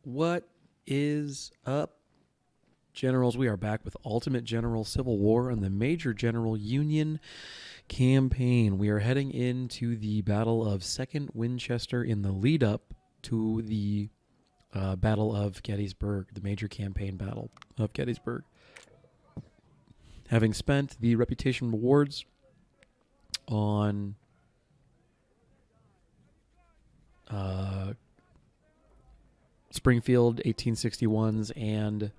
What is up, Generals? We are back with Ultimate General Civil War and the Major General Union campaign. We are heading into the Battle of 2nd Winchester in the lead up to the Battle of Gettysburg, the major campaign battle of Gettysburg. Having spent the reputation rewards on Springfield 1861s and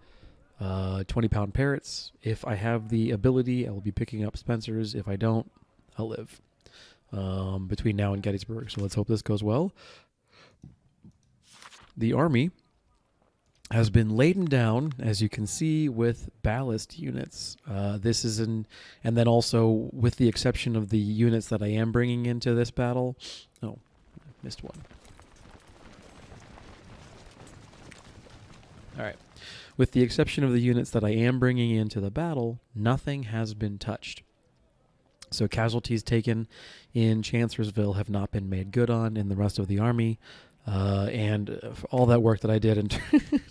20-pound parrots. If I have the ability, I will be picking up Spencer's. If I don't, I'll live between now and Gettysburg. So let's hope this goes well. The Army has been laden down, as you can see, with ballast units. This is and then also, with the exception of the units that I am bringing into this battle. Oh, I missed one. All right. With the exception of the units that I am bringing into the battle, nothing has been touched. So casualties taken in Chancellorsville have not been made good on in the rest of the Army. And all that work that I did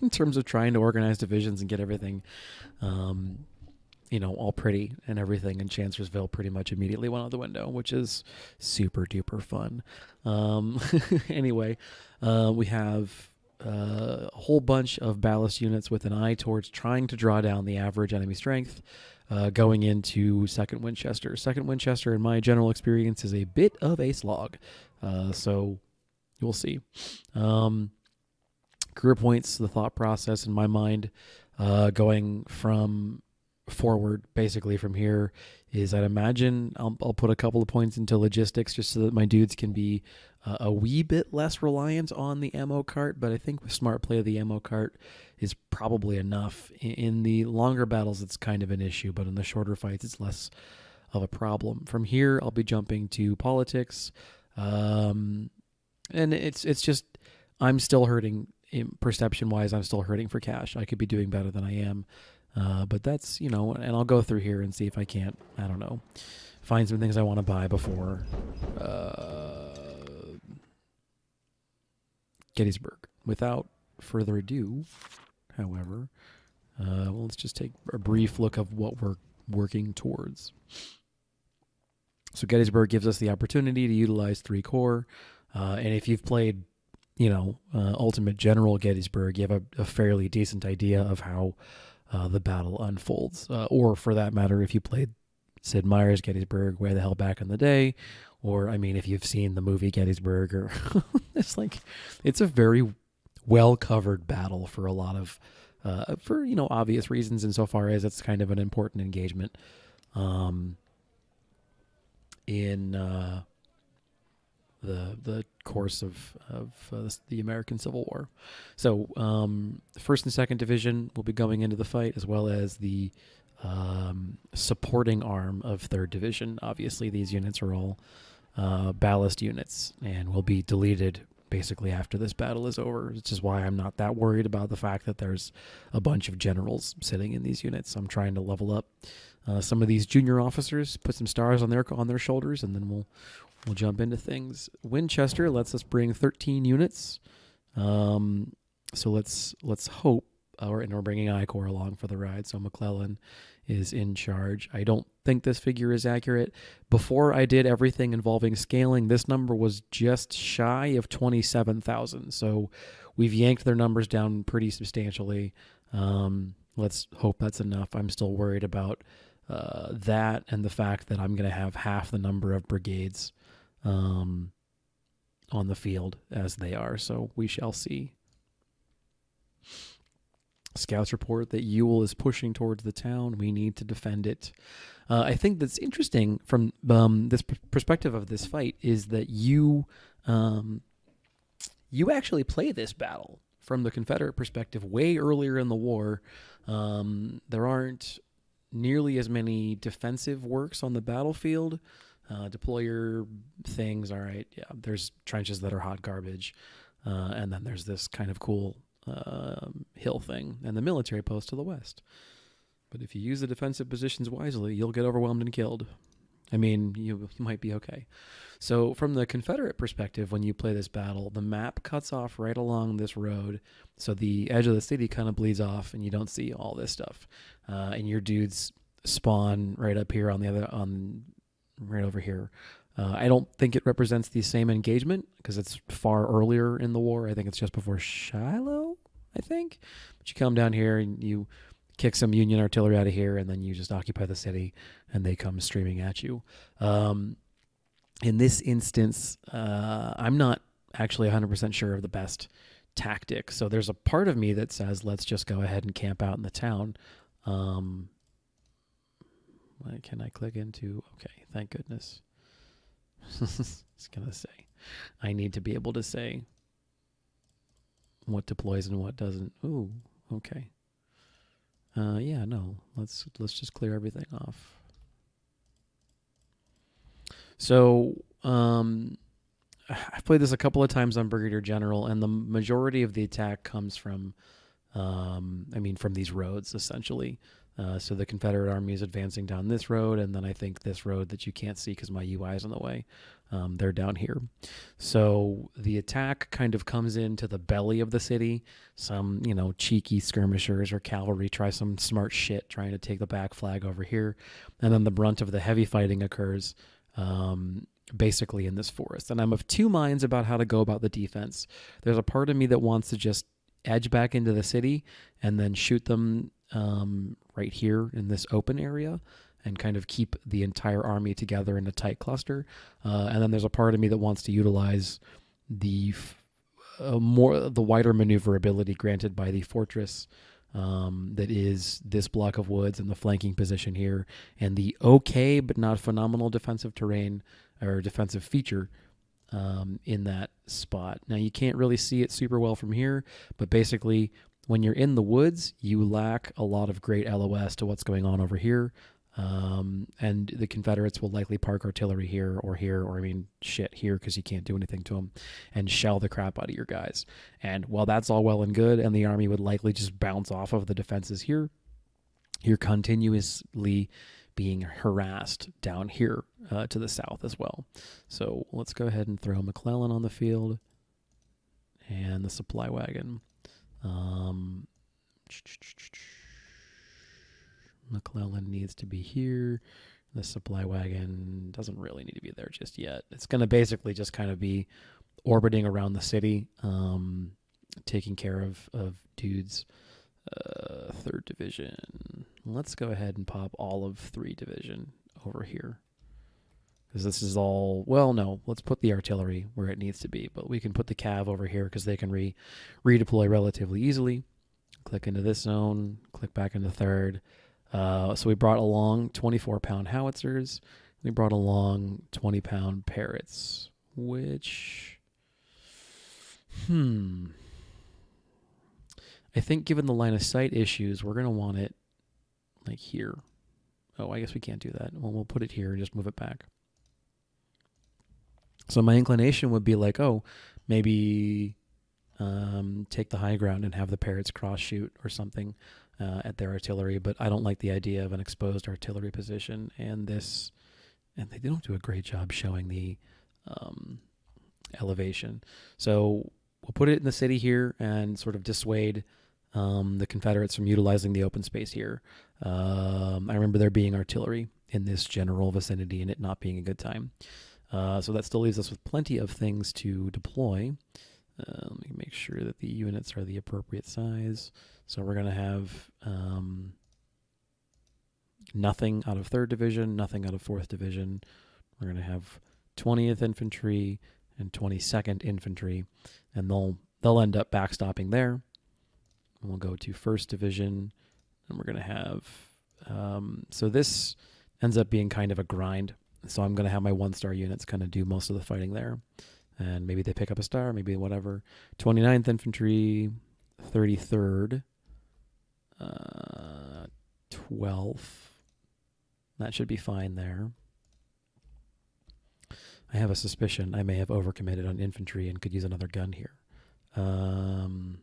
in terms of trying to organize divisions and get everything, all pretty and everything in Chancellorsville pretty much immediately went out the window, which is super duper fun. Anyway, we have a whole bunch of ballast units with an eye towards trying to draw down the average enemy strength going into 2nd Winchester. 2nd Winchester, in my general experience, is a bit of a slog. So you'll see. Career points, the thought process in my mind going from forward, basically from here, is I'd imagine I'll put a couple of points into logistics just so that my dudes can be a wee bit less reliant on the ammo cart, but I think with smart play of the ammo cart is probably enough. In the longer battles, it's kind of an issue, but in the shorter fights, it's less of a problem. From here, I'll be jumping to politics, and it's just I'm still hurting perception-wise. I'm still hurting for cash. I could be doing better than I am. But that's, and I'll go through here and see if I can't, find some things I want to buy before Gettysburg. Without further ado, however, let's just take a brief look of what we're working towards. So Gettysburg gives us the opportunity to utilize 3 corps. And if you've played, Ultimate General Gettysburg, you have a fairly decent idea of how the battle unfolds, or for that matter, if you played Sid Meier's Gettysburg way the hell back in the day, or if you've seen the movie Gettysburg, or it's a very well covered battle for a lot of for obvious reasons, insofar as it's kind of an important engagement in the course of the American Civil War. So 1st and 2nd Division will be going into the fight, as well as the supporting arm of 3rd Division. Obviously, these units are all ballast units and will be deleted basically after this battle is over, which is why I'm not that worried about the fact that there's a bunch of generals sitting in these units. I'm trying to level up some of these junior officers, put some stars on their shoulders, and then we'll jump into things. Winchester lets us bring 13 units. So let's hope, and we're bringing I Corps along for the ride. So McClellan is in charge. I don't think this figure is accurate. Before I did everything involving scaling, this number was just shy of 27,000. So we've yanked their numbers down pretty substantially. Let's hope that's enough. I'm still worried about that and the fact that I'm going to have half the number of brigades on the field as they are, so we shall see. Scouts report that Ewell is pushing towards the town. We need to defend it. I think that's interesting from this perspective of this fight is that you actually play this battle from the Confederate perspective way earlier in the war. There aren't nearly as many defensive works on the battlefield. Deploy your things, all right, yeah, there's trenches that are hot garbage, and then there's this kind of cool hill thing, and the military post to the west. But if you use the defensive positions wisely, you'll get overwhelmed and killed. I mean, you might be okay. So, from the Confederate perspective, when you play this battle, the map cuts off right along this road. So, the edge of the city kind of bleeds off, and you don't see all this stuff. And your dudes spawn right up here right over here. I don't think it represents the same engagement because it's far earlier in the war. I think it's just before Shiloh, I think. But you come down here and you kick some Union artillery out of here, and then you just occupy the city, and they come streaming at you. In this instance, I'm not actually 100% sure of the best tactic. So there's a part of me that says, let's just go ahead and camp out in the town. What can I click into? Okay, thank goodness. I was going to say, I need to be able to say what deploys and what doesn't. Ooh, okay. Yeah, no, let's just clear everything off. So, I've played this a couple of times on Brigadier General, and the majority of the attack comes from, from these roads, essentially. So the Confederate army is advancing down this road, and then I think this road that you can't see because my UI is in the way, they're down here. So the attack kind of comes into the belly of the city. Some, cheeky skirmishers or cavalry try some smart shit trying to take the back flag over here. And then the brunt of the heavy fighting occurs basically in this forest. And I'm of two minds about how to go about the defense. There's a part of me that wants to just edge back into the city and then shoot them right here in this open area and kind of keep the entire army together in a tight cluster. And then there's a part of me that wants to utilize the wider maneuverability granted by the fortress that is this block of woods and the flanking position here, and the okay but not phenomenal defensive terrain or defensive feature in that spot. Now, you can't really see it super well from here, but basically, when you're in the woods, you lack a lot of great LOS to what's going on over here. And the Confederates will likely park artillery here, or here because you can't do anything to them, and shell the crap out of your guys. And while that's all well and good, and the army would likely just bounce off of the defenses here, you're continuously being harassed down here to the south as well. So let's go ahead and throw McClellan on the field and the supply wagon. McClellan needs to be here. The supply wagon doesn't really need to be there just yet. It's going to basically just kind of be orbiting around the city, taking care of dudes. 3rd Division. Let's go ahead and pop all of 3 Division over here. Because this is all... Well, no. Let's put the artillery where it needs to be. But we can put the cav over here because they can redeploy relatively easily. Click into this zone. Click back into 3rd. So we brought along 24-pound howitzers. We brought along 20-pound Parrots. Which... I think given the line of sight issues, we're going to want it like here. Oh, I guess we can't do that. Well, we'll put it here and just move it back. So my inclination would be like, maybe take the high ground and have the Parrots cross shoot or something at their artillery. But I don't like the idea of an exposed artillery position. And they don't do a great job showing the elevation. So we'll put it in the city here and sort of dissuade the Confederates from utilizing the open space here. I remember there being artillery in this general vicinity and it not being a good time. So that still leaves us with plenty of things to deploy. Let me make sure that the units are the appropriate size. So we're going to have nothing out of 3rd Division, nothing out of 4th Division. We're going to have 20th Infantry and 22nd Infantry, and they'll end up backstopping there. And we'll go to 1st Division, and we're going to have... so this ends up being kind of a grind. So I'm going to have my 1-star units kind of do most of the fighting there. And maybe they pick up a star, maybe whatever. 29th Infantry, 33rd, 12th. That should be fine there. I have a suspicion I may have overcommitted on infantry and could use another gun here. 1,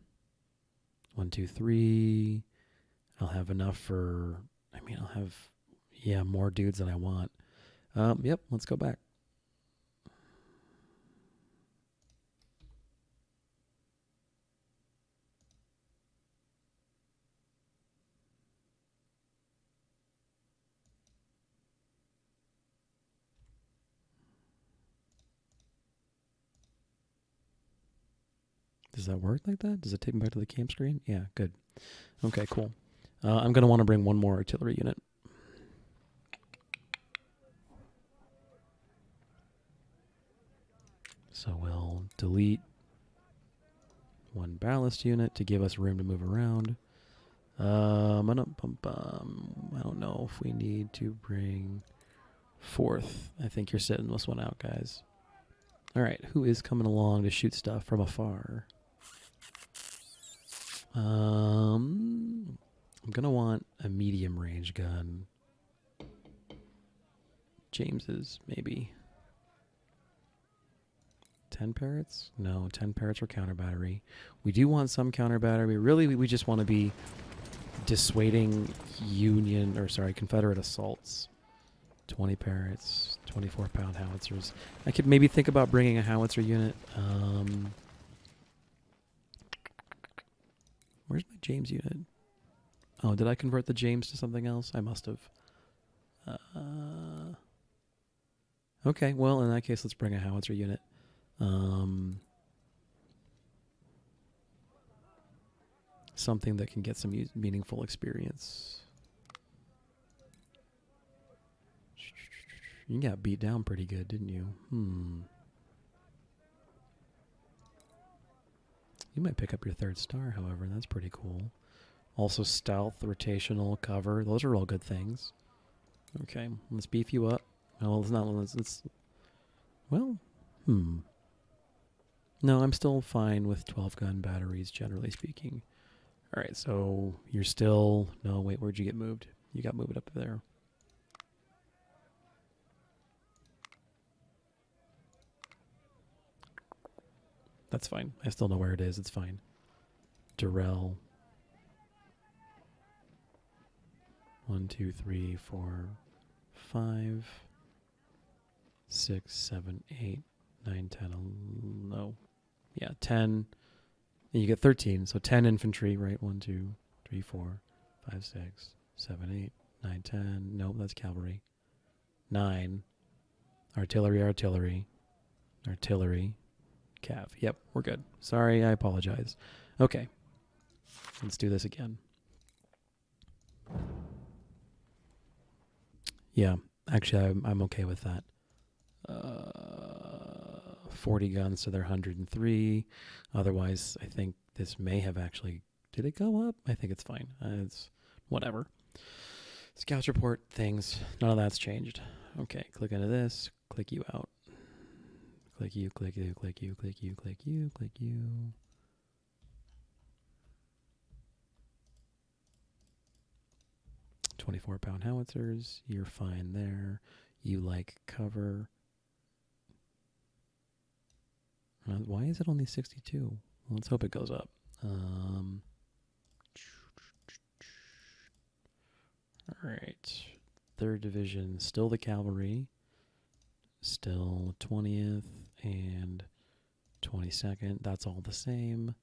2, 3. I'll have enough for... I'll have, more dudes than I want. Yep, let's go back. Does that work like that? Does it take me back to the camp screen? Yeah, good. Okay, cool. I'm going to want to bring one more artillery unit. So we'll delete one ballast unit to give us room to move around. I don't know if we need to bring fourth. I think you're sitting this one out, guys. All right, who is coming along to shoot stuff from afar? I'm gonna want a medium range gun. James's, maybe. 10 parrots? No, 10 parrots for counter battery. We do want some counter battery. Really, we just want to be dissuading Confederate assaults. 20 parrots, 24-pound howitzers. I could maybe think about bringing a howitzer unit. Where's my James unit? Oh, did I convert the James to something else? I must have. Okay, well, in that case, let's bring a howitzer unit. Something that can get some meaningful experience. You got beat down pretty good, didn't you? You might pick up your 3rd star, however. That's pretty cool. Also stealth, rotational, cover. Those are all good things. Okay, let's beef you up. Well, it's not... Well, No, I'm still fine with 12-gun batteries, generally speaking. All right, so you're still... No, wait, where'd you get moved? You got moved up there. That's fine. I still know where it is. It's fine. Durrell. 1, 2, 3, 4, 5, 6, 7, 8, 9, 10, no. Yeah, 10. And you get 13, so 10 infantry, right? 1, 2, 3, 4, 5, 6, 7, 8, 9, 10. Nope, that's cavalry. 9. Artillery, artillery. Artillery. Cav. Yep, we're good. Sorry, I apologize. Okay. Let's do this again. Yeah, actually, I'm okay with that. 40 guns to their 103. Otherwise, I think this may have actually... Did it go up? I think it's fine. It's whatever. Scouts report things. None of that's changed. Okay, click into this. Click you out. Click you, click you, click you, click you, click you, click you. £24 howitzers. You're fine there. You like cover. Why is it only 62? Well, let's hope it goes up. All right. 3rd Division, still the cavalry. Still 20th and 22nd. That's all the same.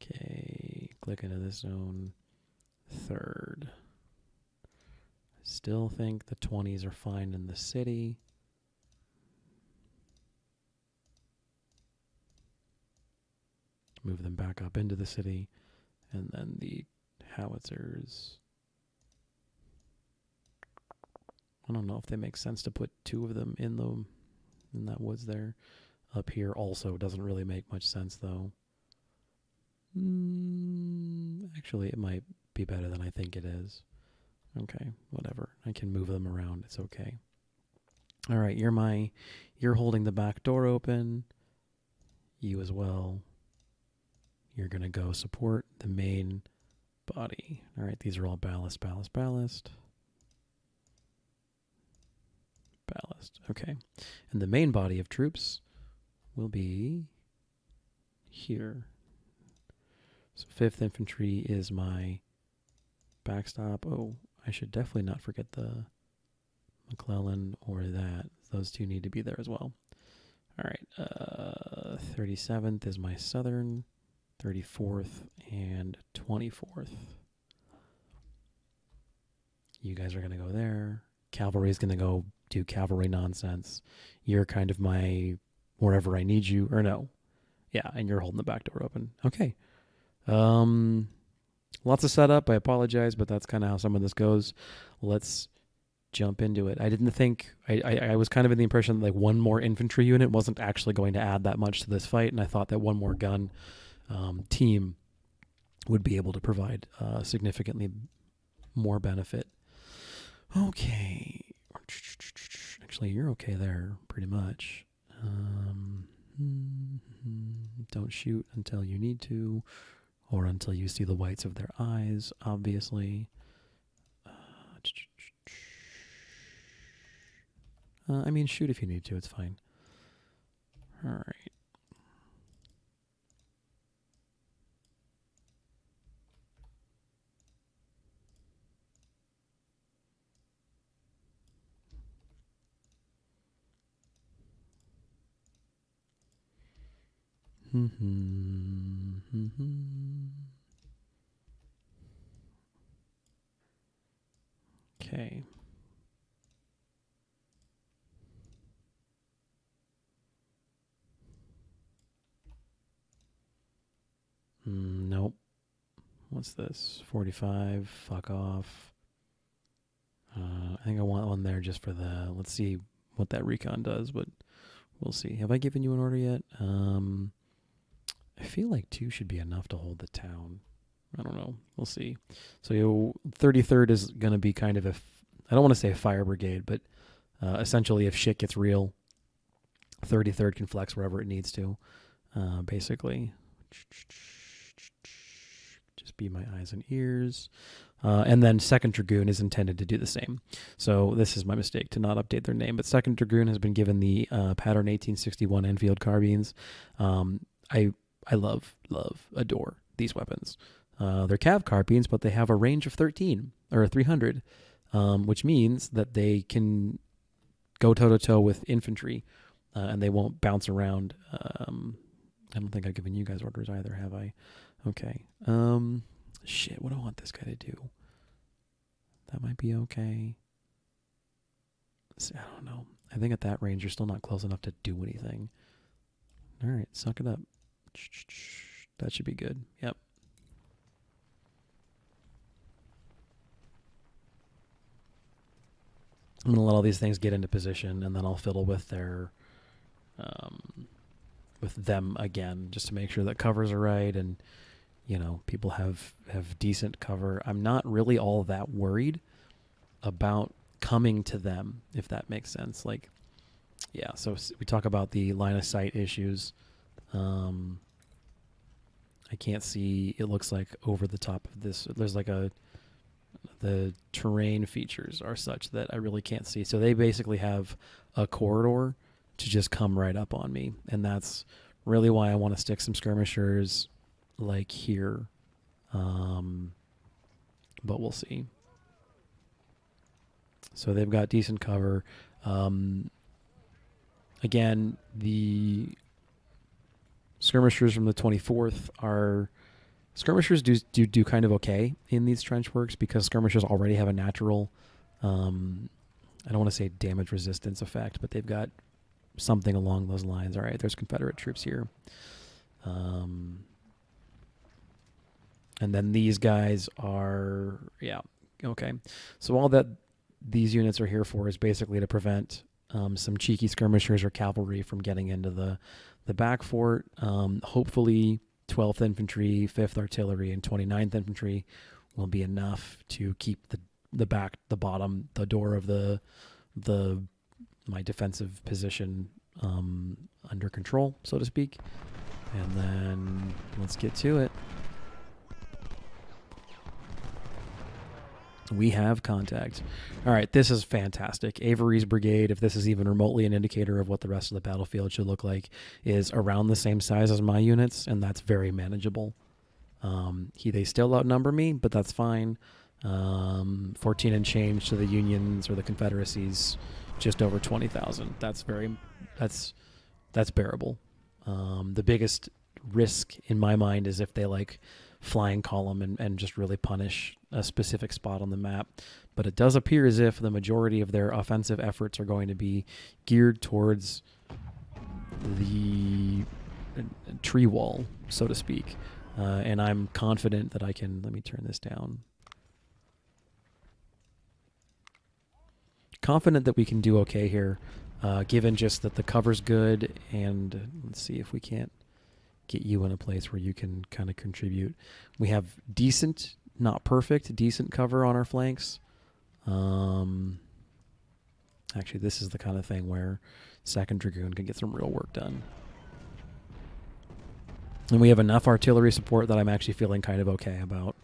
Okay, click into this zone. 3rd. Still think the 20s are fine in the city. Move them back up into the city. And then the howitzers. I don't know if they make sense to put 2 of them in that woods there. Up here also doesn't really make much sense, though. Actually, it might be better than I think it is. Okay, whatever. I can move them around. It's okay. All right, you're holding the back door open. You as well. You're going to go support the main body. All right, these are all ballast, ballast, ballast. Ballast. Okay. And the main body of troops will be here. So 5th Infantry is my backstop. Oh, I should definitely not forget McClellan or that. Those two need to be there as well. All right. 37th is my southern, 34th and 24th. You guys are going to go there. Cavalry's going to go do cavalry nonsense. You're kind of my wherever I need you. Or no. Yeah, and you're holding the back door open. Okay. Lots of setup. I apologize, but that's kind of how some of this goes. Let's jump into it. I didn't think... I was kind of in the impression that like one more infantry unit wasn't actually going to add that much to this fight, and I thought that one more gun team would be able to provide significantly more benefit. Okay. Actually, you're okay there, pretty much. Don't shoot until you need to, or until you see the whites of their eyes, obviously. I mean, shoot if you need to, it's fine. All right. Okay. Nope. What's this? 45. Fuck off. I think I want one there just for the... Let's see what that recon does, but we'll see. Have I given you an order yet? I feel like 2 should be enough to hold the town. I don't know. We'll see. So 33rd is going to be kind of I don't want to say a fire brigade, but essentially if shit gets real, 33rd can flex wherever it needs to, basically. Just be my eyes and ears. And then 2nd Dragoon is intended to do the same. So this is my mistake to not update their name. But 2nd Dragoon has been given the pattern 1861 Enfield carbines. I love, adore these weapons. They're cav carbines, but they have a range of 13 or 300, which means that they can go toe-to-toe with infantry, and they won't bounce around. I don't think I've given you guys orders either, have I? Okay. Shit, what do I want this guy to do? That might be okay. I don't know. I think at that range, you're still not close enough to do anything. All right, suck it up. That should be good. Yep. I'm going to let all these things get into position, and then I'll fiddle with their... with them again, just to make sure that covers are right and, you know, people have decent cover. I'm not really all that worried about coming to them, if that makes sense. Like, yeah, so we talk about the line of sight issues. I can't see, it looks like over the top of this, there's like the terrain features are such that I really can't see. So they basically have a corridor to just come right up on me. And that's really why I want to stick some skirmishers like here. But we'll see. So they've got decent cover. Again, the skirmishers from the 24th are... Skirmishers do kind of okay in these trench works because skirmishers already have a natural... I don't want to say damage resistance effect, but they've got something along those lines. All right, there's Confederate troops here. And then these guys are... Yeah, okay. So all that these units are here for is basically to prevent some cheeky skirmishers or cavalry from getting into the back fort. Hopefully 12th Infantry, 5th Artillery, and 29th Infantry will be enough to keep the back, the bottom, the door of my defensive position under control, so to speak. And then let's get to it. We have contact. All right, this is fantastic. Avery's brigade, if this is even remotely an indicator of what the rest of the battlefield should look like, is around the same size as my units, and that's very manageable. They still outnumber me, but that's fine. 14 and change to the Unions or the Confederacies, just over 20,000. That's bearable. The biggest risk in my mind is if they like flying column and just really punish a specific spot on the map. But it does appear as if the majority of their offensive efforts are going to be geared towards the tree wall, so to speak. And I'm confident that I can... Let me turn this down. Confident that we can do okay here, given just that the cover's good. And let's see if we can't get you in a place where you can kind of contribute. We have decent, not perfect, decent cover on our flanks. Actually, this is the kind of thing where 2nd Dragoon can get some real work done. And we have enough artillery support that I'm actually feeling kind of okay about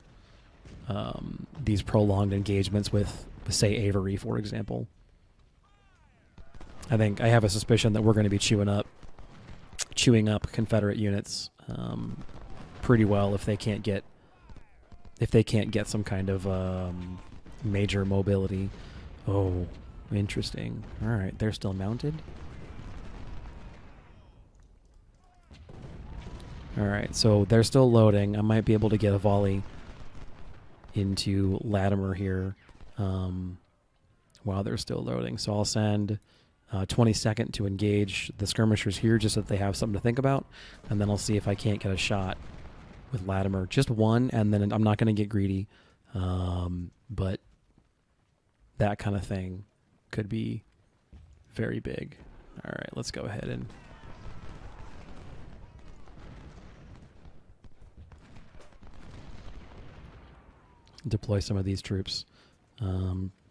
these prolonged engagements with, say, Avery, for example. I have a suspicion that we're going to be chewing up Confederate units pretty well if they can't get some kind of major mobility. Oh, interesting. All right, they're still mounted. All right, so they're still loading. I might be able to get a volley into Latimer here while they're still loading. So I'll send 22nd to engage the skirmishers here just so that they have something to think about. And then I'll see if I can't get a shot with Latimer. Just one, and then I'm not going to get greedy. But that kind of thing could be very big. All right, let's go ahead and... deploy some of these troops.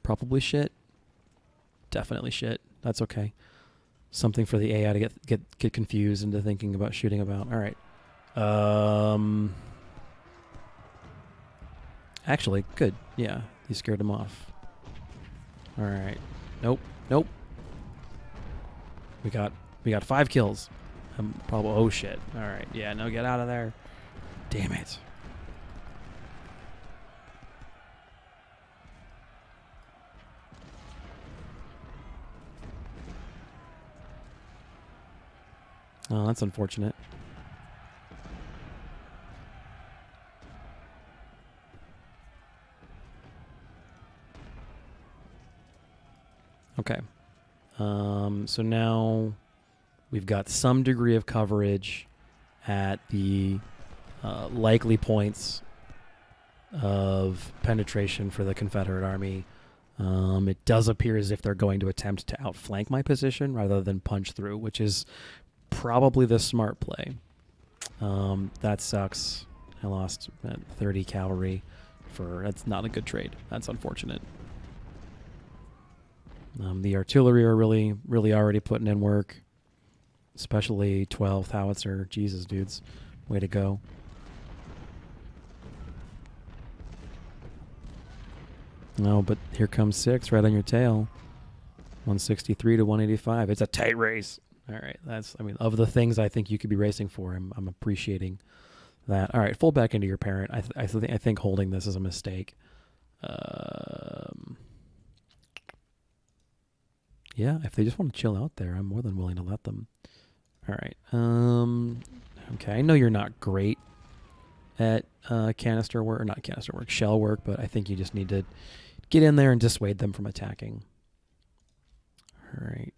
Probably shit. Definitely shit. That's okay. Something for the AI to get confused into thinking about shooting about. All right. Actually, good. Yeah, you scared him off. All right. Nope. We got 5 kills. Probably. Oh shit. All right. Yeah. No, get out of there. Damn it. Oh, that's unfortunate. Okay. So now we've got some degree of coverage at the likely points of penetration for the Confederate Army. It does appear as if they're going to attempt to outflank my position rather than punch through, which is probably the smart play. That sucks. I lost 30 cavalry. That's not a good trade. That's unfortunate. The artillery are really already putting in work, especially 12th howitzer. Jesus, dudes, way to go. No, but here comes 6 right on your tail. 163 to 185. It's a tight race. All right, of the things I think you could be racing for, I'm appreciating that. All right, fold back into your parent. I think holding this is a mistake. Yeah, if they just want to chill out there, I'm more than willing to let them. All right. Okay, I know you're not great at canister work, or not canister work, shell work, but I think you just need to get in there and dissuade them from attacking. All right.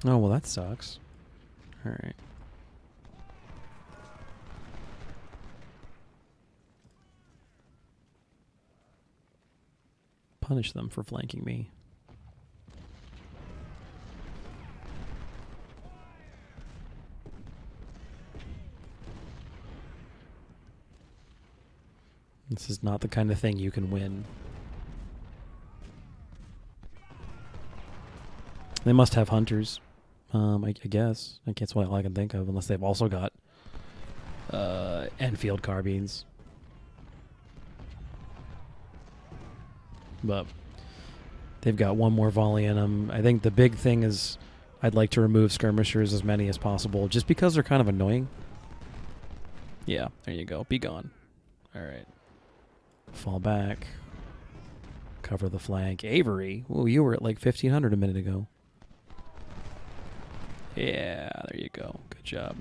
Oh, well, that sucks. All right. Punish them for flanking me. This is not the kind of thing you can win. They must have hunters. I guess. I guess what all I can think of, unless they've also got Enfield carbines. But they've got one more volley in them. I think the big thing is I'd like to remove skirmishers as many as possible, just because they're kind of annoying. Yeah, there you go. Be gone. All right. Fall back. Cover the flank. Avery. Oh, you were at like 1,500 a minute ago. Yeah, there you go. Good job.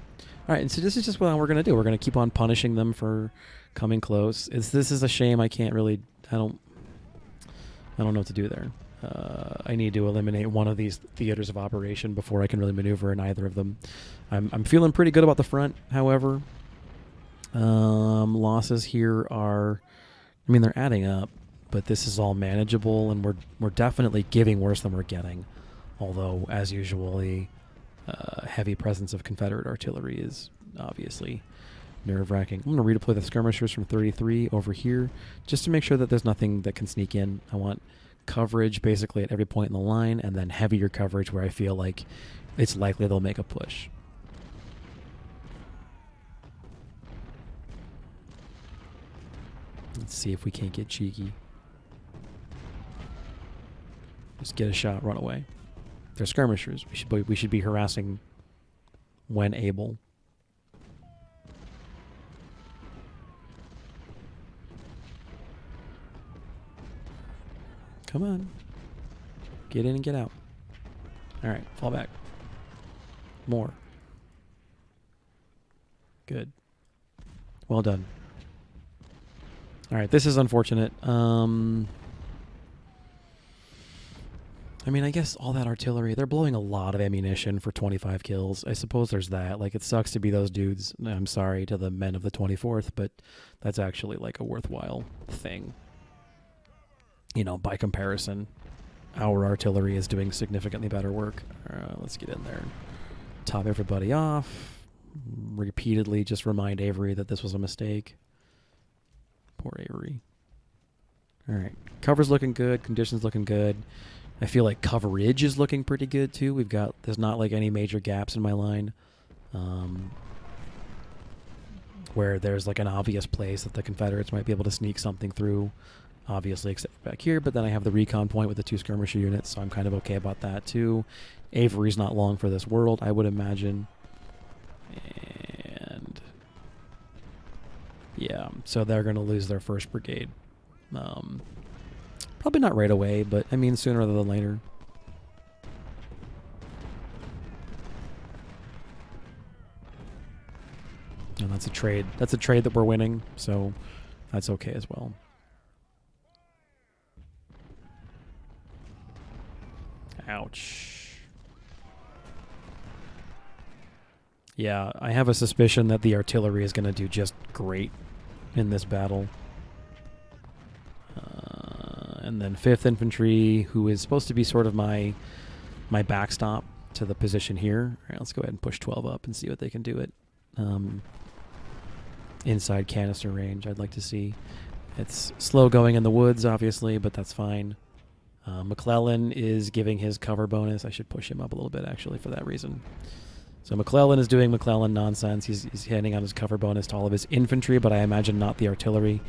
All right, and so this is just what we're going to do. We're going to keep on punishing them for coming close. This is a shame. I can't really... I don't know what to do there. I need to eliminate one of these theaters of operation before I can really maneuver in either of them. I'm feeling pretty good about the front, however. Losses here are... I mean, they're adding up, but this is all manageable, and we're definitely giving worse than we're getting. Although, as usual, the heavy presence of Confederate artillery is obviously nerve-wracking. I'm going to redeploy the skirmishers from 33 over here just to make sure that there's nothing that can sneak in. I want coverage basically at every point in the line, and then heavier coverage where I feel like it's likely they'll make a push. Let's see if we can't get cheeky. Just get a shot, run away. They're skirmishers. We should be harassing when able. Come on. Get in and get out. All right, fall back. More. Good. Well done. All right, this is unfortunate. I mean, I guess all that artillery, they're blowing a lot of ammunition for 25 kills. I suppose there's that. Like, it sucks to be those dudes. I'm sorry to the men of the 24th, but that's actually like a worthwhile thing. You know, by comparison, our artillery is doing significantly better work. Let's get in there. Top everybody off. Repeatedly just remind Avery that this was a mistake. Poor Avery. All right. Cover's looking good. Conditions looking good. I feel like coverage is looking pretty good, too. There's not like any major gaps in my line. Where there's like an obvious place that the Confederates might be able to sneak something through. Obviously, except back here, but then I have the recon point with the 2 skirmisher units, so I'm kind of okay about that, too. Avery's not long for this world, I would imagine. And yeah, so they're going to lose their 1st brigade. Probably not right away, but I mean sooner rather than later. And that's a trade. That's a trade that we're winning, so that's okay as well. Ouch. Yeah, I have a suspicion that the artillery is going to do just great in this battle. And then 5th Infantry, who is supposed to be sort of my backstop to the position here. All right, let's go ahead and push 12 up and see what they can do at inside canister range. I'd like to see. It's slow going in the woods, obviously, but that's fine. McClellan is giving his cover bonus. I should push him up a little bit, actually, for that reason. So McClellan is doing McClellan nonsense. He's handing out his cover bonus to all of his infantry, but I imagine not the artillery.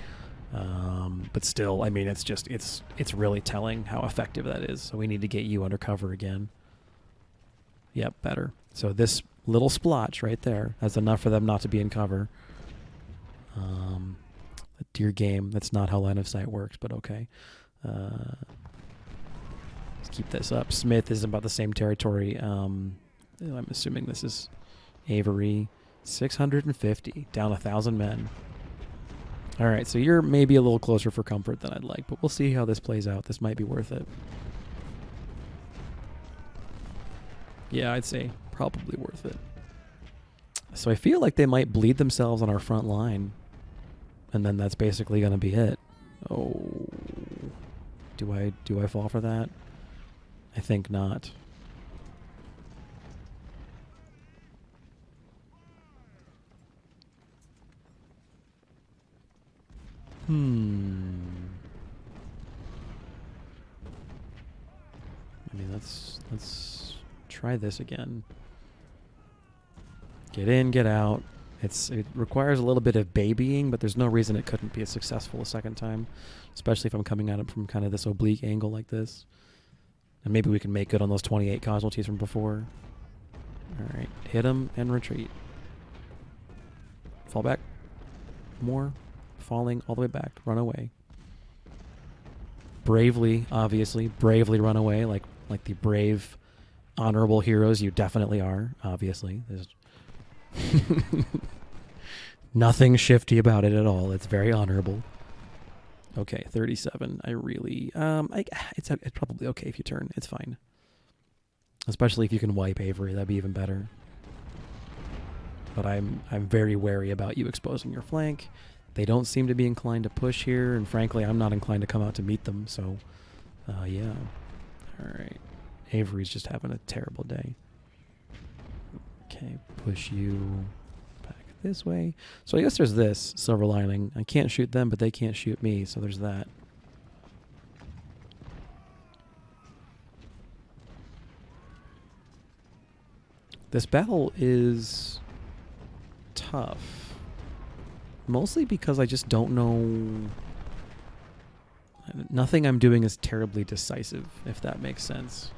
But still, I mean, it's really telling how effective that is. So we need to get you under cover again. Yep, better. So this little splotch right there, that's enough for them not to be in cover. Dear game, that's not how line of sight works, but okay. Let's keep this up. Smith is about the same territory. I'm assuming this is Avery. 650, down 1,000 men. All right, so you're maybe a little closer for comfort than I'd like, but we'll see how this plays out. This might be worth it. Yeah, I'd say probably worth it. So I feel like they might bleed themselves on our front line, and then that's basically going to be it. Oh, do I fall for that? I think not. I mean, let's try this again. Get in, get out. It requires a little bit of babying, but there's no reason it couldn't be as successful a second time, especially if I'm coming at it from kind of this oblique angle like this. And maybe we can make good on those 28 casualties from before. All right, hit him and retreat. Fall back. More. Falling all the way back. Run away. Bravely, obviously, bravely run away like the brave, honorable heroes you definitely are, obviously. There's nothing shifty about it at all. It's very honorable. Okay, 37. I really, it's probably okay if you turn. It's fine. Especially if you can wipe Avery, that'd be even better. But I'm very wary about you exposing your flank. They don't seem to be inclined to push here, and frankly, I'm not inclined to come out to meet them. So, yeah. All right. Avery's just having a terrible day. Okay, push you back this way. So I guess there's this silver lining. I can't shoot them, but they can't shoot me, so there's that. This battle is tough. Mostly because I just don't know. Nothing I'm doing is terribly decisive, if that makes sense.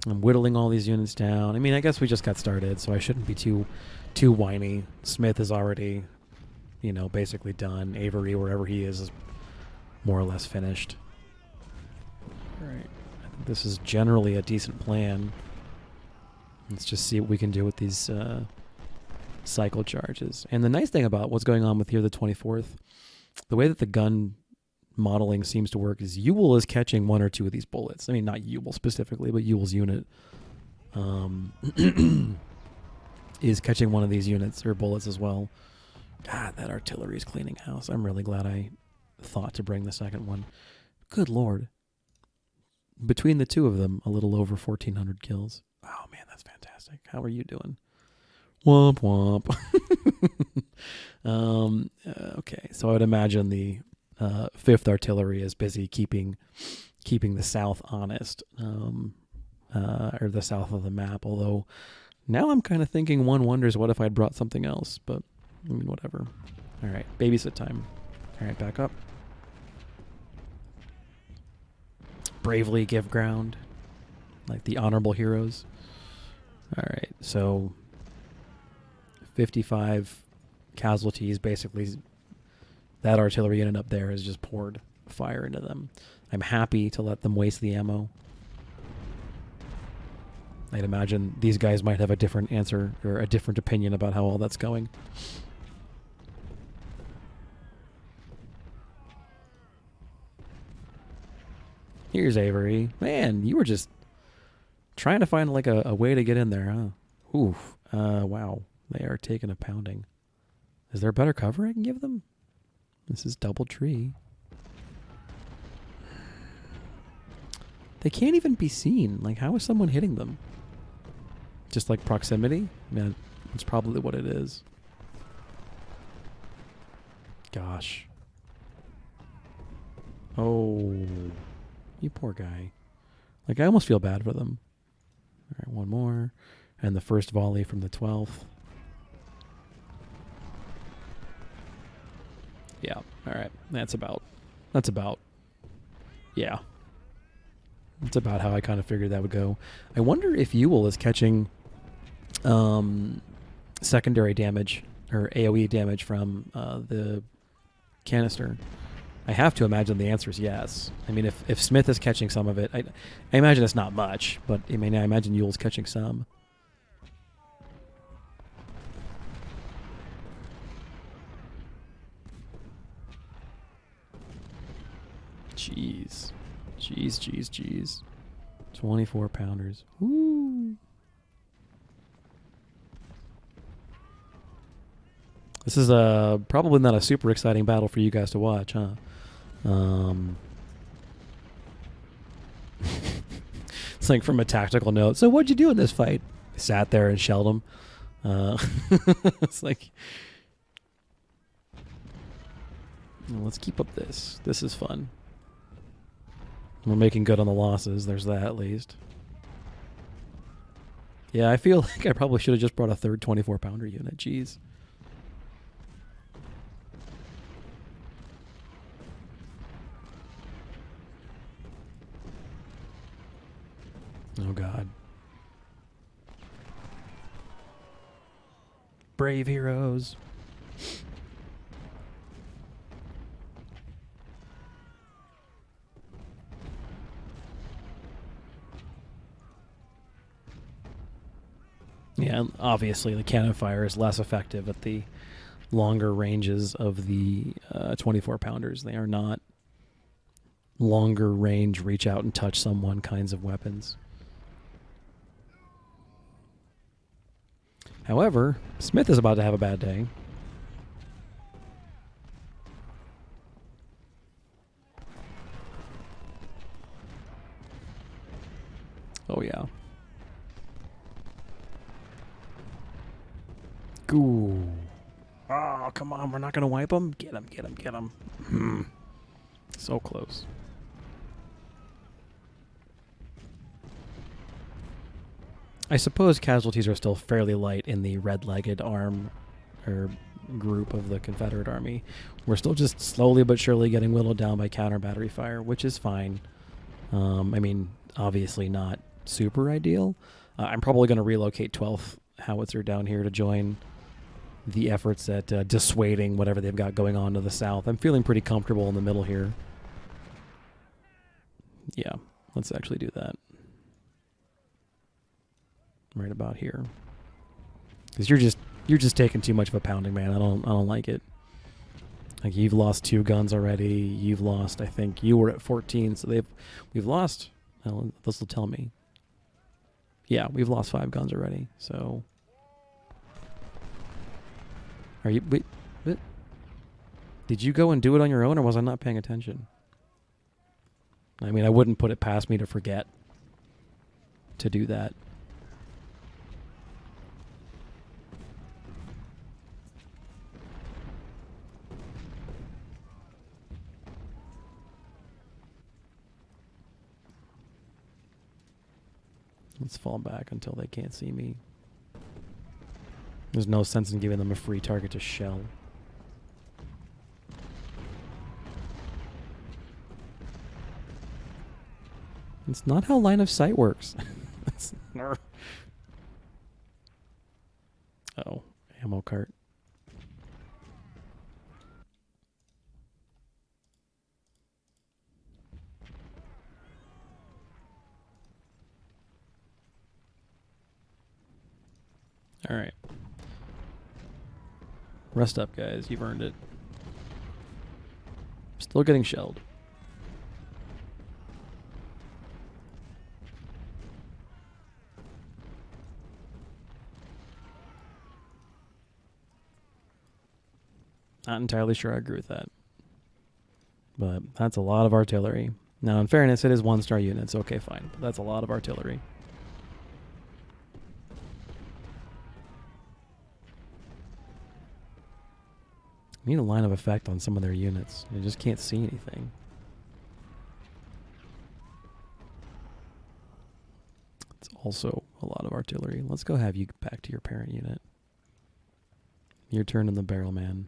I'm whittling all these units down. I mean, I guess we just got started, so I shouldn't be too whiny. Smith is already, basically done. Avery, wherever he is more or less finished. All right. I think this is generally a decent plan. Let's just see what we can do with these cycle charges. And the nice thing about what's going on with here, the 24th, the way that the gun modeling seems to work is Ewell is catching one or two of these bullets. I mean, not Ewell specifically, but Ewell's unit is catching one of these units or bullets as well. God, that artillery is cleaning house. I'm really glad I thought to bring the second one. Good Lord. Between the two of them, a little over 1,400 kills. Oh, man, that's fantastic. How are you doing? Womp womp. Okay, so I would imagine the 5th Artillery is busy keeping the south honest, or the south of the map. Although now I'm kind of thinking one wonders what if I'd brought something else. But I mean, whatever. All right, babysit time. All right, back up. Bravely give ground, like the honorable heroes. All right, so 55 casualties. Basically, that artillery unit up there has just poured fire into them. I'm happy to let them waste the ammo. I'd imagine these guys might have a different answer or a different opinion about how all that's going. Here's Avery. Man, you were just trying to find like a way to get in there, huh? Oof. Wow. They are taking a pounding. Is there a better cover I can give them? This is double tree. They can't even be seen. Like, how is someone hitting them? Just like proximity? Man, that's probably what it is. Gosh. Oh, you poor guy. Like, I almost feel bad for them. All right, one more. And the first volley from the 12th. Yeah, all right. That's about, yeah. That's about how I kind of figured that would go. I wonder if Ewell is catching secondary damage or AoE damage from the canister. I have to imagine the answer is yes. I mean, if Smith is catching some of it, I imagine it's not much, but I mean, I imagine Ewell's catching some. Jeez. Jeez. 24 pounders. Woo. This is probably not a super exciting battle for you guys to watch, huh? It's like from a tactical note. So what'd you do in this fight? I sat there and shelled him. It's like, well, let's keep up this. This is fun. We're making good on the losses. There's that at least. Yeah, I feel like I probably should have just brought a third 24-pounder unit. Jeez. Oh, God. Brave heroes. Yeah, obviously the cannon fire is less effective at the longer ranges of the 24-pounders. They are not longer range, reach out and touch someone kinds of weapons. However, Smith is about to have a bad day. Oh, yeah. Ooh. Oh, come on. We're not going to wipe them? Get him, get him, get him. So close. I suppose casualties are still fairly light in the red-legged arm or group of the Confederate army. We're still just slowly but surely getting whittled down by counter battery fire, which is fine. I mean, obviously not super ideal. I'm probably going to relocate 12th Howitzer down here to join the efforts at dissuading whatever they've got going on to the south. I'm feeling pretty comfortable in the middle here. Yeah, let's actually do that. Right about here. Because you're just taking too much of a pounding, man. I don't like it. Like, you've lost 2 guns already. You've lost, I think you were at 14, so we've lost. Well, this will tell me. Yeah, we've lost 5 guns already. So, are you? Wait, what? Did you go and do it on your own, or was I not paying attention? I mean, I wouldn't put it past me to forget to do that. Let's fall back until they can't see me. There's no sense in giving them a free target to shell. It's not how line of sight works. Oh, ammo cart. All right. Rest up, guys. You've earned it. Still getting shelled. Not entirely sure I agree with that. But that's a lot of artillery. Now, in fairness, it is 1-star units. Okay, fine. But that's a lot of artillery. I need a line of effect on some of their units. You just can't see anything. It's also a lot of artillery. Let's go have you back to your parent unit. Your turn in the barrel, man.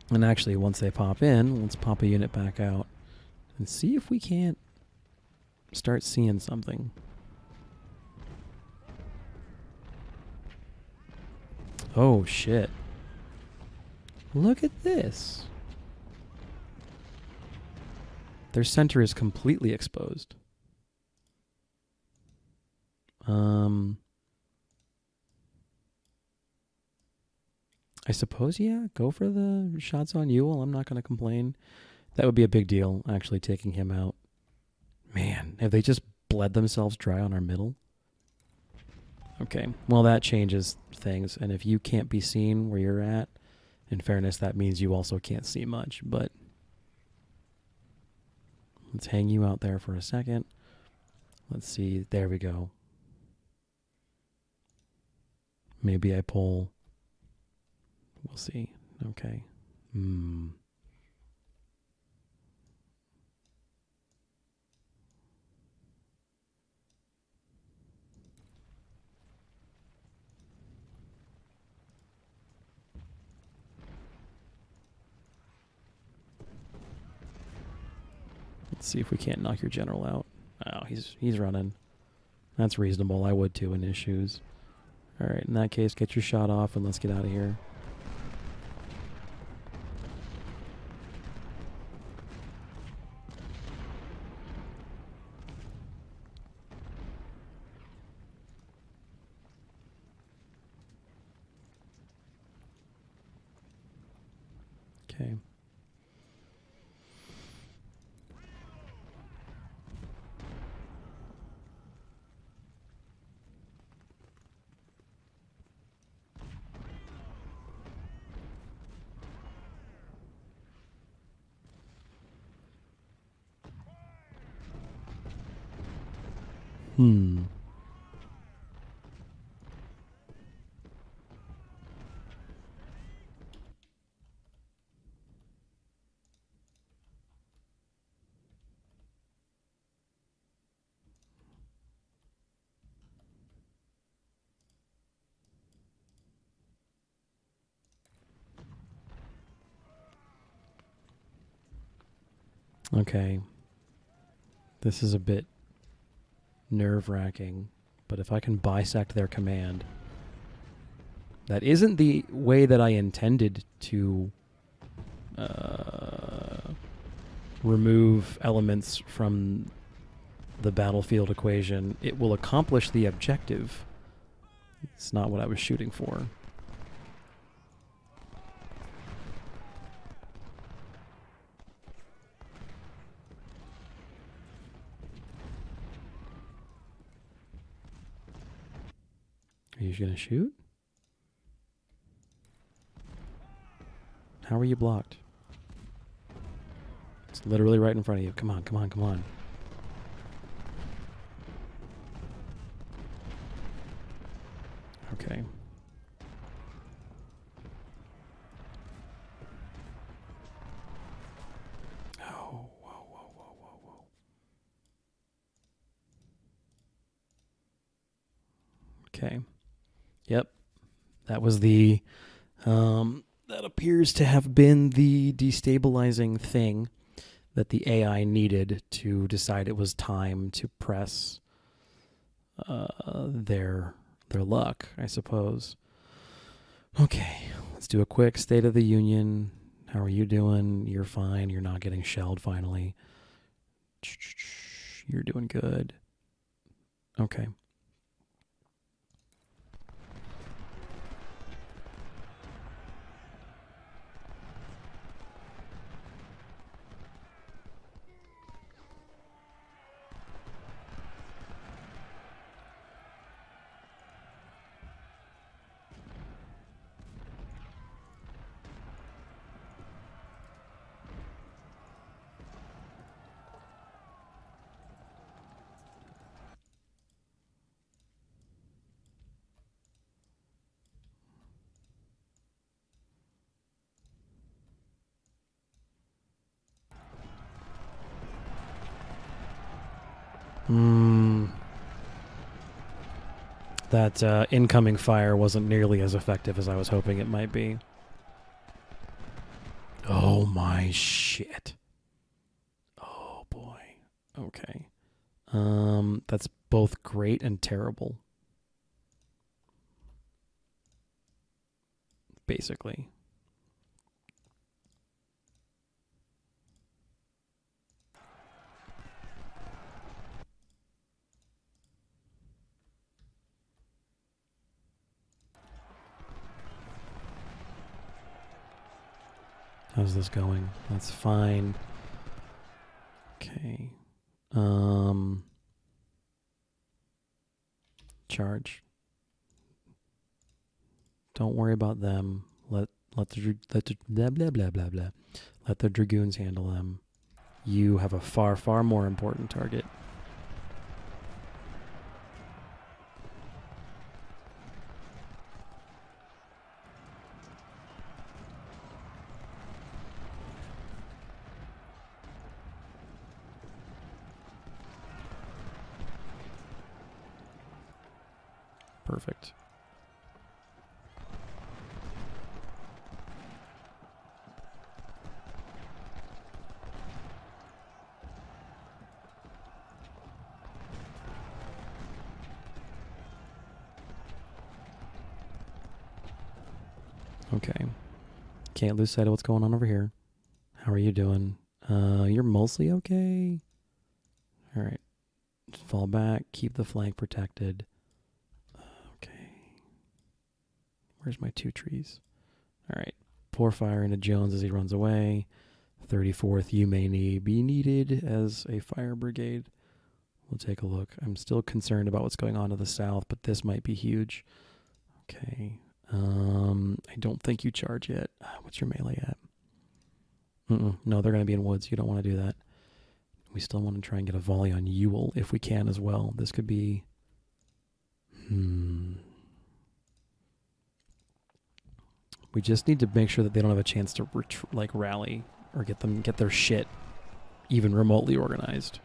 And actually, once they pop in, let's pop a unit back out and see if we can't start seeing something. Oh, shit. Look at this. Their center is completely exposed. I suppose, yeah, go for the shots on Ewell. I'm not going to complain. That would be a big deal, actually, taking him out. Man, have they just bled themselves dry on our middle? Okay, well, that changes things. And if you can't be seen where you're at, in fairness, that means you also can't see much. But let's hang you out there for a second. Let's see. There we go. Maybe I pull. We'll see. Okay. Let's see if we can't knock your general out. Oh, he's running. That's reasonable. I would too in his shoes. All right, in that case, get your shot off and let's get out of here. Okay. Okay. This is a bit nerve-wracking, but if I can bisect their command, that isn't the way that I intended to remove elements from the battlefield equation. It will accomplish the objective. It's not what I was shooting for. Are you gonna shoot? How are you blocked? It's literally right in front of you. Come on, come on, come on. Okay. Oh, whoa, whoa, whoa, whoa, whoa. Okay. Yep. That was the, that appears to have been the destabilizing thing that the AI needed to decide it was time to press their luck, I suppose. Okay, let's do a quick State of the Union. How are you doing? You're fine. You're not getting shelled finally. You're doing good. Okay. That incoming fire wasn't nearly as effective as I was hoping it might be. Oh my shit. Oh boy. Okay. That's both great and terrible. Basically. How's this going? That's fine. Okay. Charge. Don't worry about them. Let the blah blah blah blah blah. Let the dragoons handle them. You have a far more important target. Perfect. Okay. Can't lose sight of what's going on over here. How are you doing? You're mostly okay. All right. Just fall back. Keep the flank protected. Okay. Where's my 2 trees? All right. Pour fire into Jones as he runs away. 34th, you may be needed as a fire brigade. We'll take a look. I'm still concerned about what's going on to the south, but this might be huge. Okay. I don't think you charge yet. What's your melee at? No, they're going to be in woods. You don't want to do that. We still want to try and get a volley on Ewell if we can as well. This could be... We just need to make sure that they don't have a chance to rally or get their shit even remotely organized.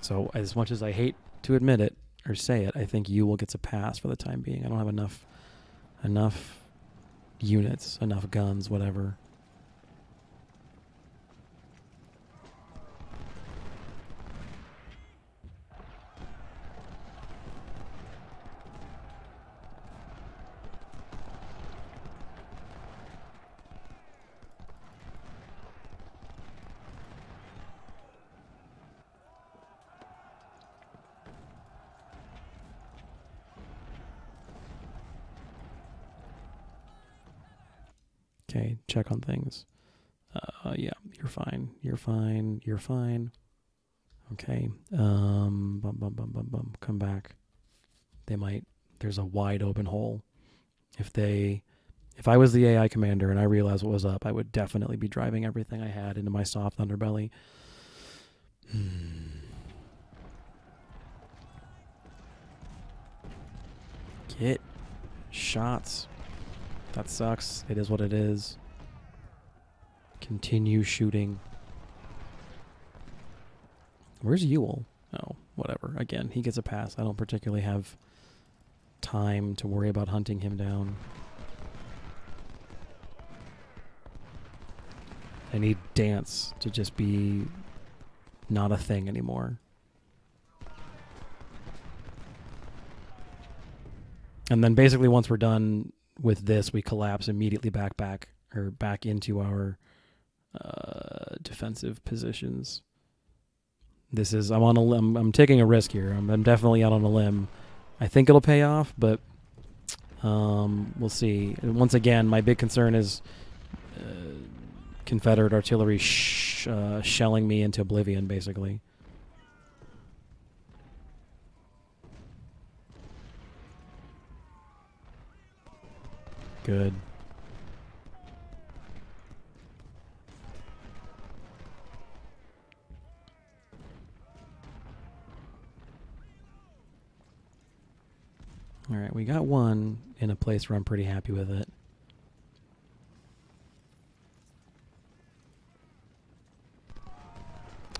So as much as I hate to admit it or say it, I think Ewell gets a pass for the time being. I don't have enough units, enough guns, whatever. Okay, check on things. Yeah, you're fine. You're fine. You're fine. Okay. Come back. They might. There's a wide open hole. If I was the AI commander and I realized what was up, I would definitely be driving everything I had into my soft underbelly. Get shots. That sucks. It is what it is. Continue shooting. Where's Ewell? Oh, whatever. Again, he gets a pass. I don't particularly have time to worry about hunting him down. I need dance to just be not a thing anymore. And then basically once we're done with this, we collapse immediately back into our defensive positions. This is, I'm on a limb. I'm taking a risk here. I'm definitely out on a limb. I think it'll pay off, but we'll see. And once again, my big concern is Confederate artillery shelling me into oblivion, basically. Good. All right, we got one in a place where I'm pretty happy with it.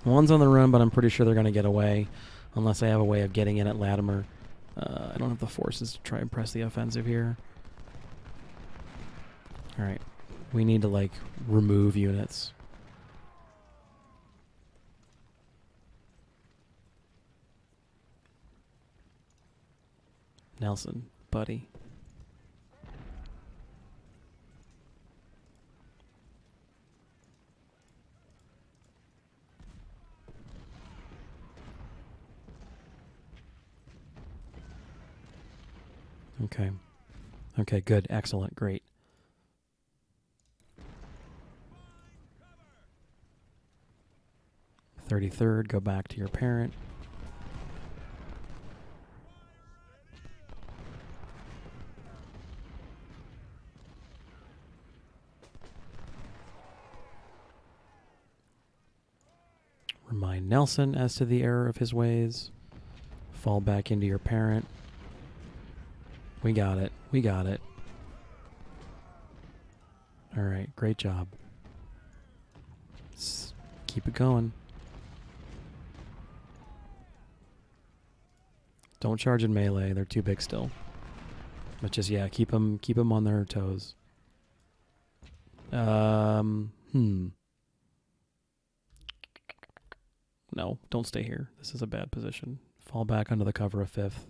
One's on the run, but I'm pretty sure they're going to get away unless I have a way of getting in at Latimer. I don't have the forces to try and press the offensive here. All right. We need to, remove units. Nelson, buddy. Okay. Okay, good. Excellent. Great. Cover. 33rd, go back to your parent. Remind Nelson as to the error of his ways. Fall back into your parent. We got it. We got it. All right. Great job. Keep it going. Don't charge in melee. They're too big still. But just, yeah, keep them on their toes. No, don't stay here. This is a bad position. Fall back under the cover of 5th.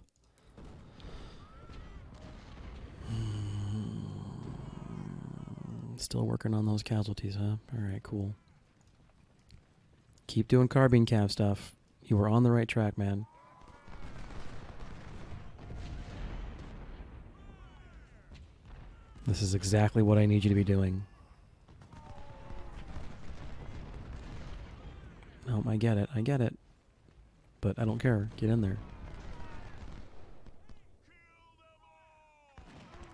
Still working on those casualties, huh? Alright, cool. Keep doing carbine cav stuff. You were on the right track, man. This is exactly what I need you to be doing. No, I get it. I get it. But I don't care. Get in there.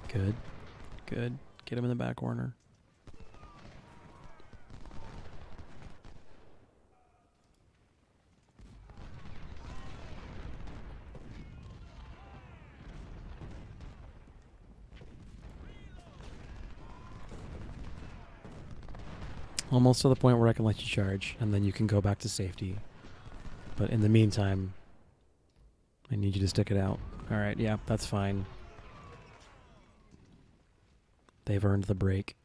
Good. Good. Get him in the back corner. Almost to the point where I can let you charge, and then you can go back to safety. But in the meantime, I need you to stick it out. Alright, yeah, that's fine. They've earned the break.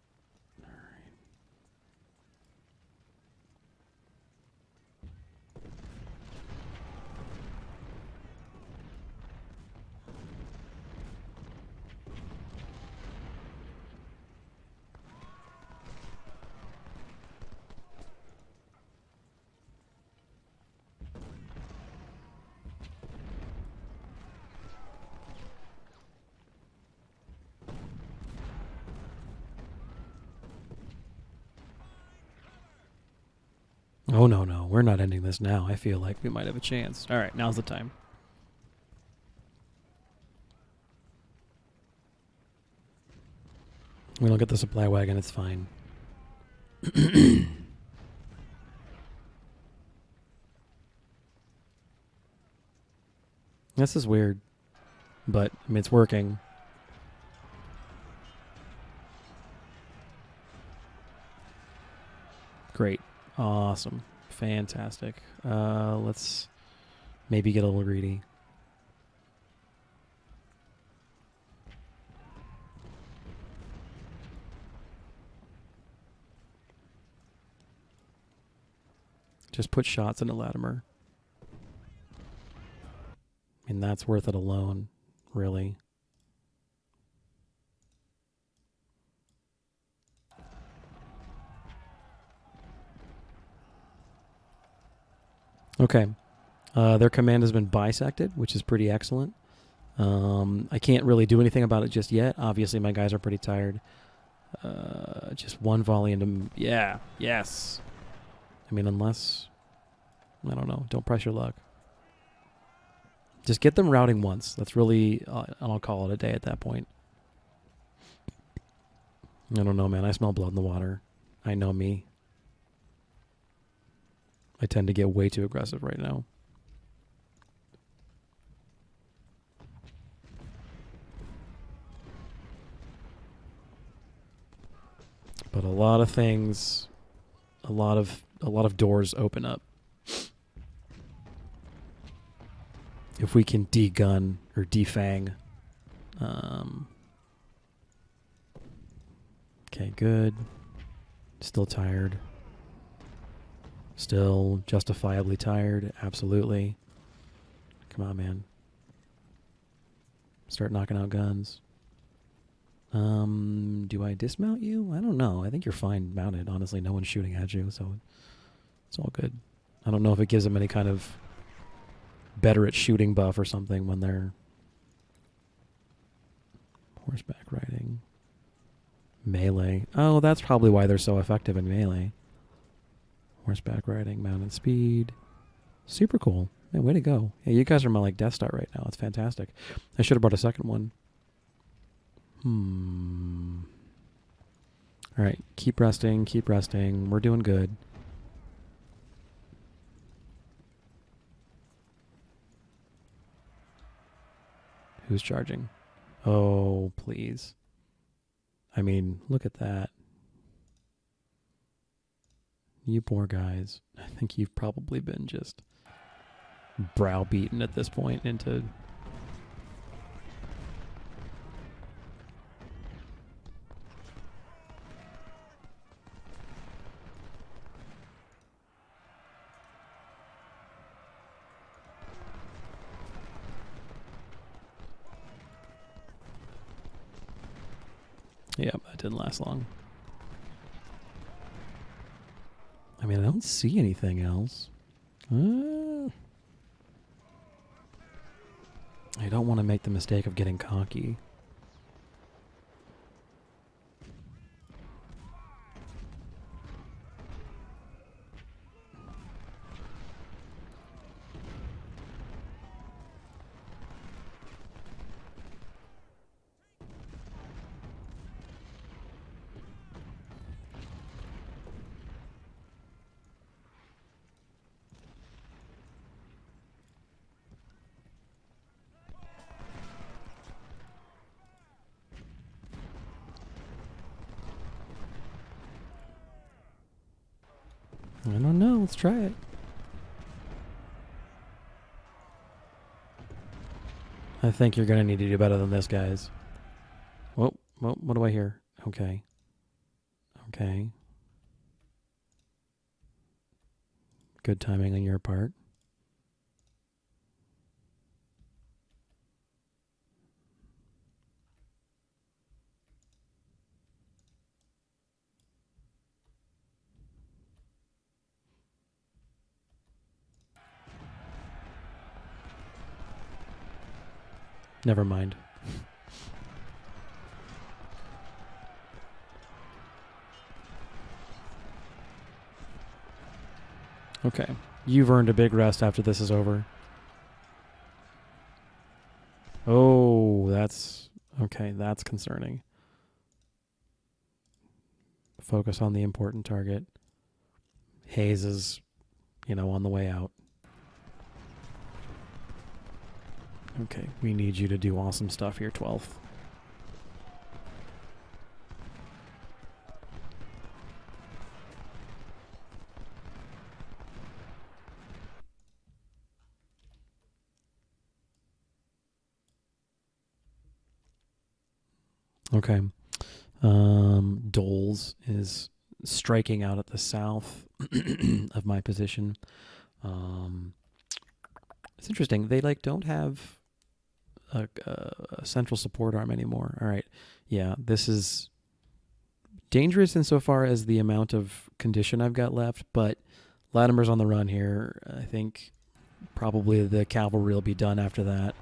Oh, no, no. We're not ending this now. I feel like we might have a chance. All right, now's the time. We don't get the supply wagon. It's fine. This is weird. But, I mean, it's working. Great. Awesome. Fantastic. Let's maybe get a little greedy. Just put shots into Latimer. I mean, that's worth it alone, really. Okay. Their command has been bisected, which is pretty excellent. I can't really do anything about it just yet. Obviously, my guys are pretty tired. Just one volley into... Yeah, yes. I mean, unless... I don't know. Don't press your luck. Just get them routing once. That's really... I'll call it a day at that point. I don't know, man. I smell blood in the water. I know me. I tend to get way too aggressive right now. But a lot of things, a lot of doors open up. If we can de-gun or defang. Okay, good. Still tired. Still justifiably tired. Absolutely. Come on, man. Start knocking out guns. Do I dismount you? I don't know. I think you're fine mounted. Honestly, no one's shooting at you, so it's all good. I don't know if it gives them any kind of better at shooting buff or something when they're horseback riding. Melee. Oh, that's probably why they're so effective in melee. Horseback riding, mounted speed. Super cool. Man, way to go. Yeah, you guys are my like Death Star right now. It's fantastic. I should have brought a second one. Alright, keep resting, keep resting. We're doing good. Who's charging? Oh, please. I mean, look at that. You poor guys. I think you've probably been just browbeaten at this point into Yep, that didn't last long. I mean, I don't see anything else. I don't want to make the mistake of getting cocky. I don't know. Let's try it. I think you're going to need to do better than this, guys. Whoa, what do I hear? Okay. Okay. Good timing on your part. Never mind. Okay. You've earned a big rest after this is over. Oh, that's... Okay, that's concerning. Focus on the important target. Hayes is, on the way out. Okay, we need you to do awesome stuff here, 12th. Okay. Doles is striking out at the south of my position. It's interesting. They don't have a central support arm anymore. All right. Yeah, this is dangerous insofar as the amount of condition I've got left, but Latimer's on the run here. I think probably the cavalry will be done after that.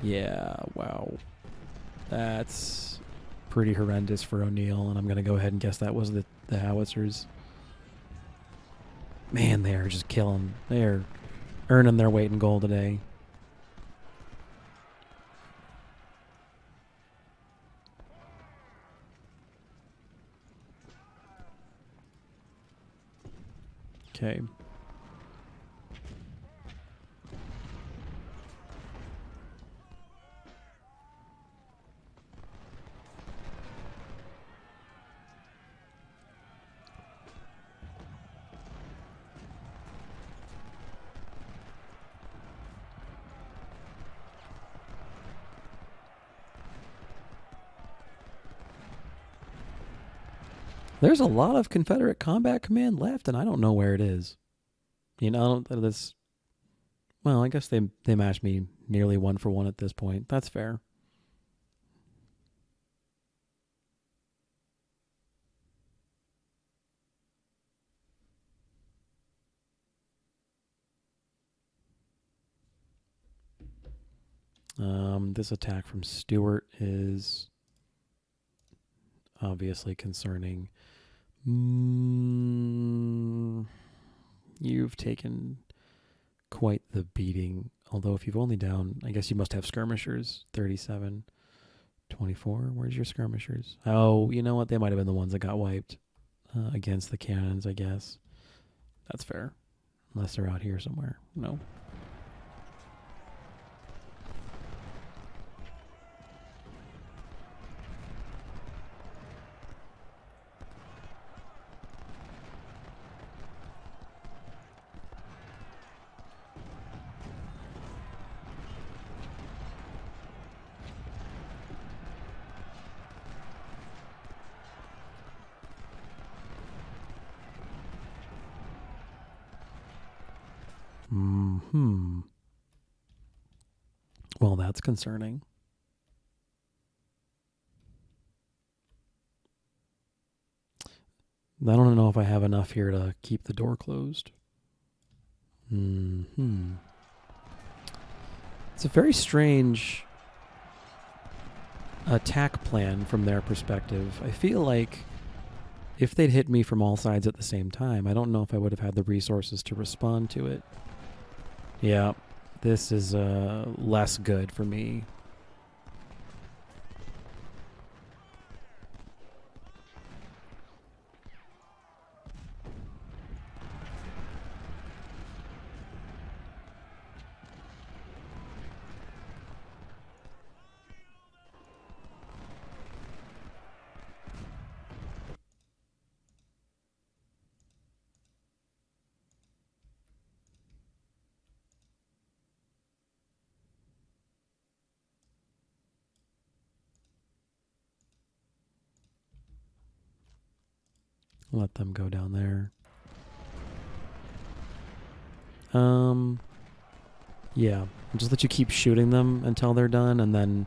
Yeah, wow. That's pretty horrendous for O'Neill, and I'm going to go ahead and guess that was the howitzers. Man, they are just killing. They are earning their weight in gold today. Okay. There's a lot of Confederate combat command left, and I don't know where it is. That's... Well, I guess they matched me nearly 1-for-1 at this point. That's fair. This attack from Stewart is obviously concerning. You've taken quite the beating. Although if you've only down, I guess you must have skirmishers. 37, 24. Where's your skirmishers? Oh, you know what? They might have been the ones that got wiped against the cannons, I guess. That's fair. Unless they're out here somewhere. No. Well, that's concerning. I don't know if I have enough here to keep the door closed. It's a very strange attack plan from their perspective. I feel like if they'd hit me from all sides at the same time, I don't know if I would have had the resources to respond to it. Yeah, this is less good for me. Let them go down there. Yeah. I'll just let you keep shooting them until they're done, and then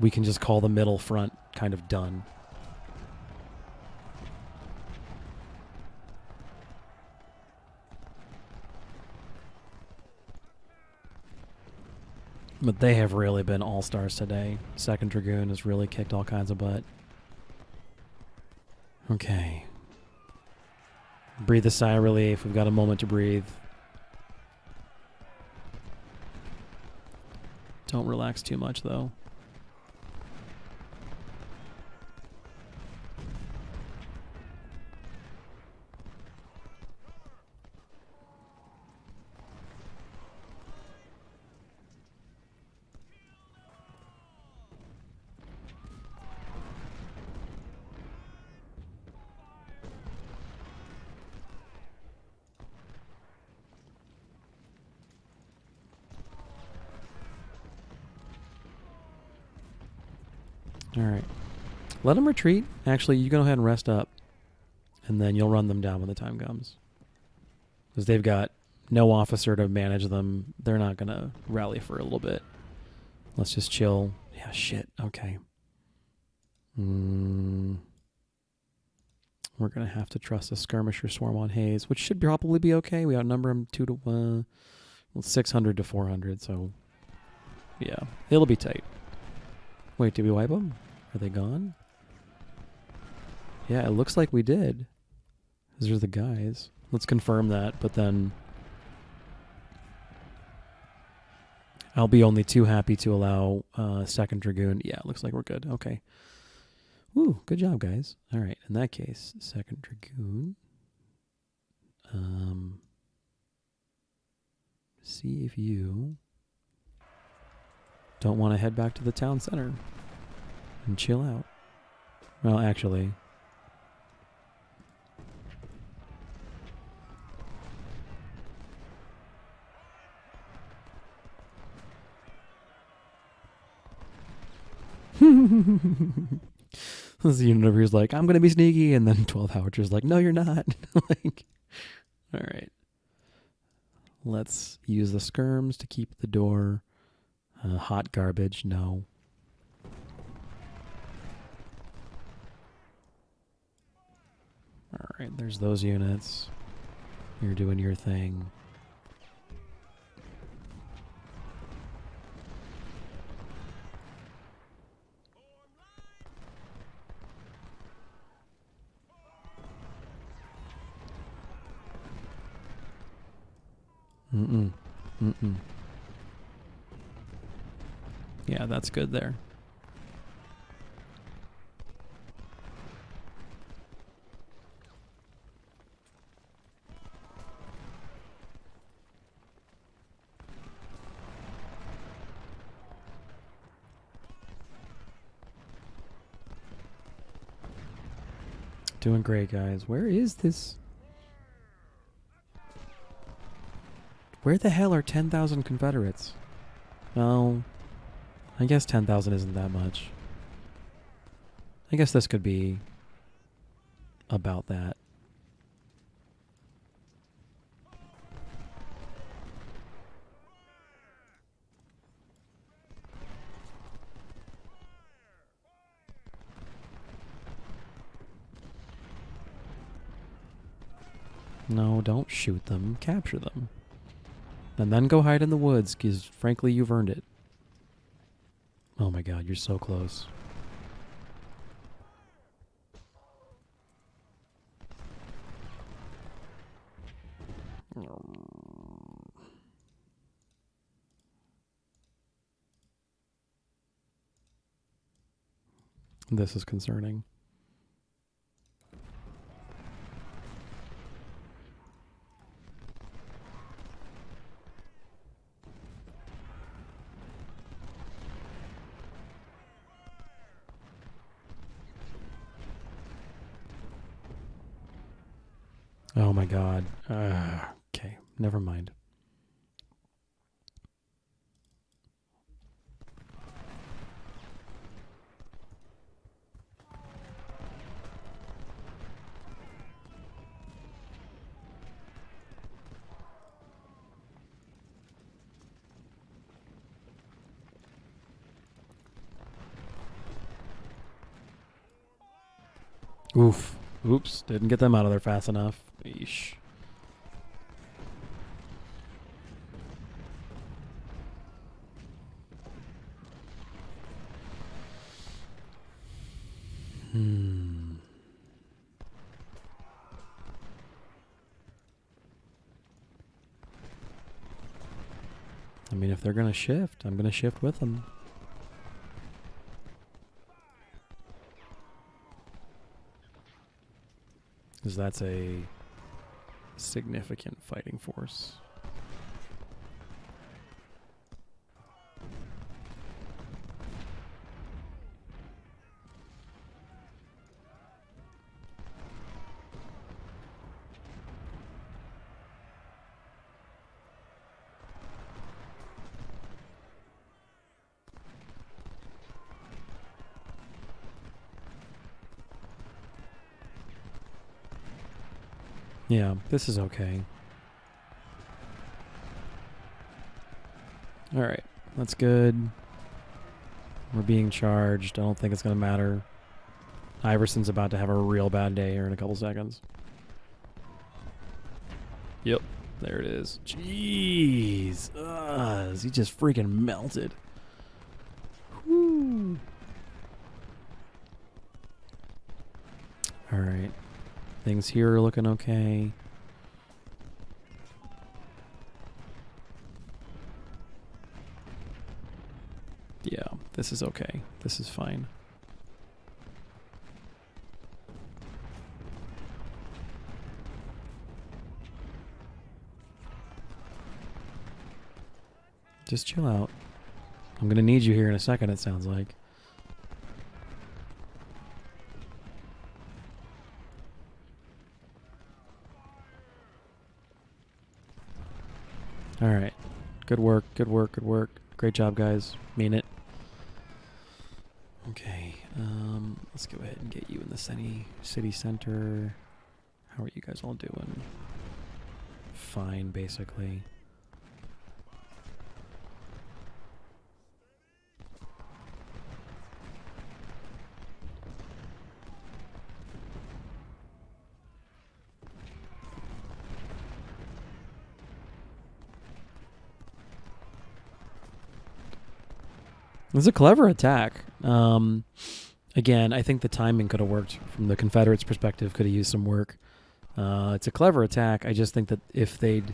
we can just call the middle front kind of done. But they have really been all-stars today. 2nd Dragoon has really kicked all kinds of butt. Okay. Breathe a sigh of relief. We've got a moment to breathe. Don't relax too much, though. All right. Let them retreat. Actually, you go ahead and rest up, and then you'll run them down when the time comes. Because they've got no officer to manage them. They're not going to rally for a little bit. Let's just chill. Yeah, shit. Okay. We're going to have to trust a skirmisher swarm on Hayes, which should probably be okay. We outnumber them 600 to 400, so yeah, it'll be tight. Wait, did we wipe them? Are they gone? Yeah, it looks like we did. These are the guys. Let's confirm that, but then I'll be only too happy to allow 2nd Dragoon. Yeah, it looks like we're good. Okay. Woo, good job, guys. All right, in that case, 2nd Dragoon. See if you don't want to head back to the town center and chill out. Well, actually, this unit over here is like, I'm going to be sneaky, and then 12 Howitzer's like, no, you're not. Like, all right. Let's use the skirms to keep the door. Hot garbage, no. All right, there's those units. You're doing your thing. Yeah, that's good there. Doing great, guys. Where is this? Where the hell are 10,000 Confederates? Well, I guess 10,000 isn't that much. I guess this could be about that. No, don't shoot them. Capture them. And then go hide in the woods, because frankly, you've earned it. Oh my god, you're so close. This is concerning. Oh my god. Okay, never mind. Oof. Oops, didn't get them out of there fast enough. Eesh. I mean, if they're going to shift, I'm going to shift with them. Because that's a significant fighting force. Yeah, this is okay. Alright, that's good. We're being charged. I don't think it's going to matter. Iverson's about to have a real bad day here in a couple seconds. Yep, there it is. Jeez. He just freaking melted. Whew. Alright. Things here are looking okay. Yeah, this is okay. This is fine. Just chill out. I'm gonna need you here in a second, it sounds like. Alright. Good work, good work, good work. Great job, guys. Mean it. Okay, let's go ahead and get you in the city center. How are you guys all doing? Fine, basically. It was a clever attack. Again, I think the timing could have worked from the Confederates' perspective. Could have used some work. It's a clever attack. I just think that if they'd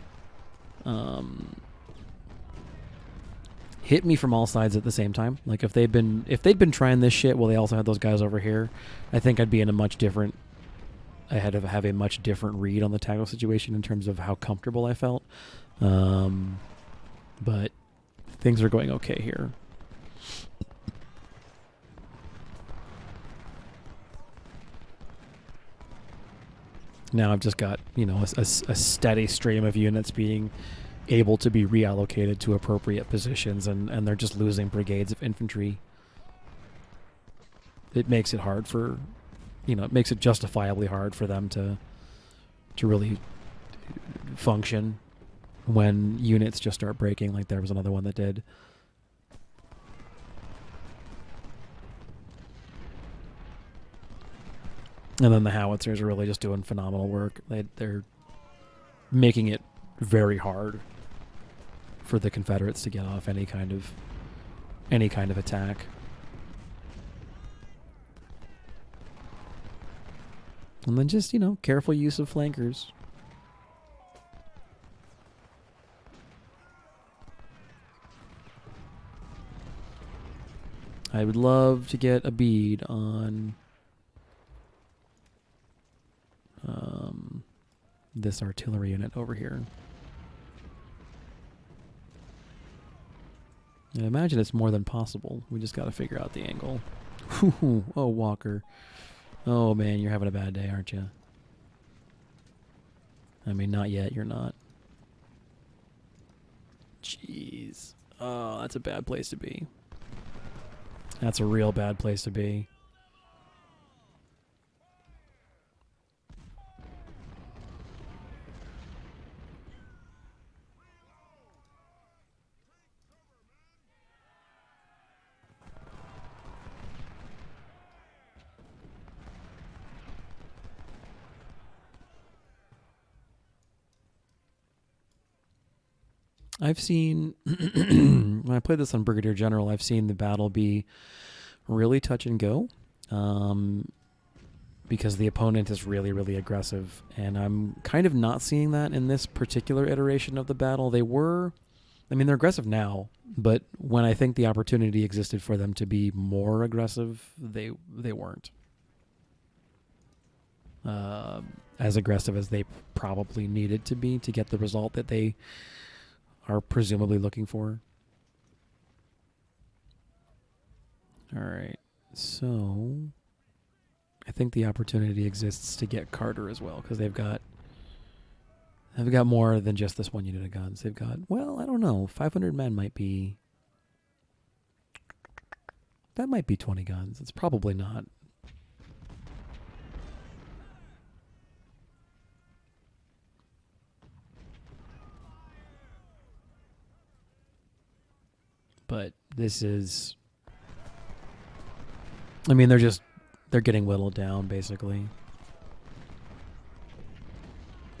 hit me from all sides at the same time, like if they'd been trying this shit while they also had those guys over here, I think I'd be in a much different. I had to have a much different read on the tactical situation in terms of how comfortable I felt. But things are going okay here. Now I've just got, a steady stream of units being able to be reallocated to appropriate positions, and they're just losing brigades of infantry. It makes it hard for, it makes it justifiably hard for them to really function when units just start breaking, like there was another one that did. And then the howitzers are really just doing phenomenal work. They're making it very hard for the Confederates to get off any kind of attack. And then just, careful use of flankers. I would love to get a bead on this artillery unit over here. I imagine it's more than possible. We just got to figure out the angle. Oh, Walker. Oh, man, you're having a bad day, aren't you? I mean, not yet. You're not. Jeez. Oh, that's a bad place to be. That's a real bad place to be. I've seen, when I played this on Brigadier General, I've seen the battle be really touch and go because the opponent is really, really aggressive. And I'm kind of not seeing that in this particular iteration of the battle. They're aggressive now, but when I think the opportunity existed for them to be more aggressive, they weren't. As aggressive as they probably needed to be to get the result that they are presumably looking for. All right, so I think the opportunity exists to get Carter as well because they've got more than just this one unit of guns. They've got, well, I don't know, 500 men might be. That might be 20 guns. It's probably not. But this is, they're getting whittled down, basically.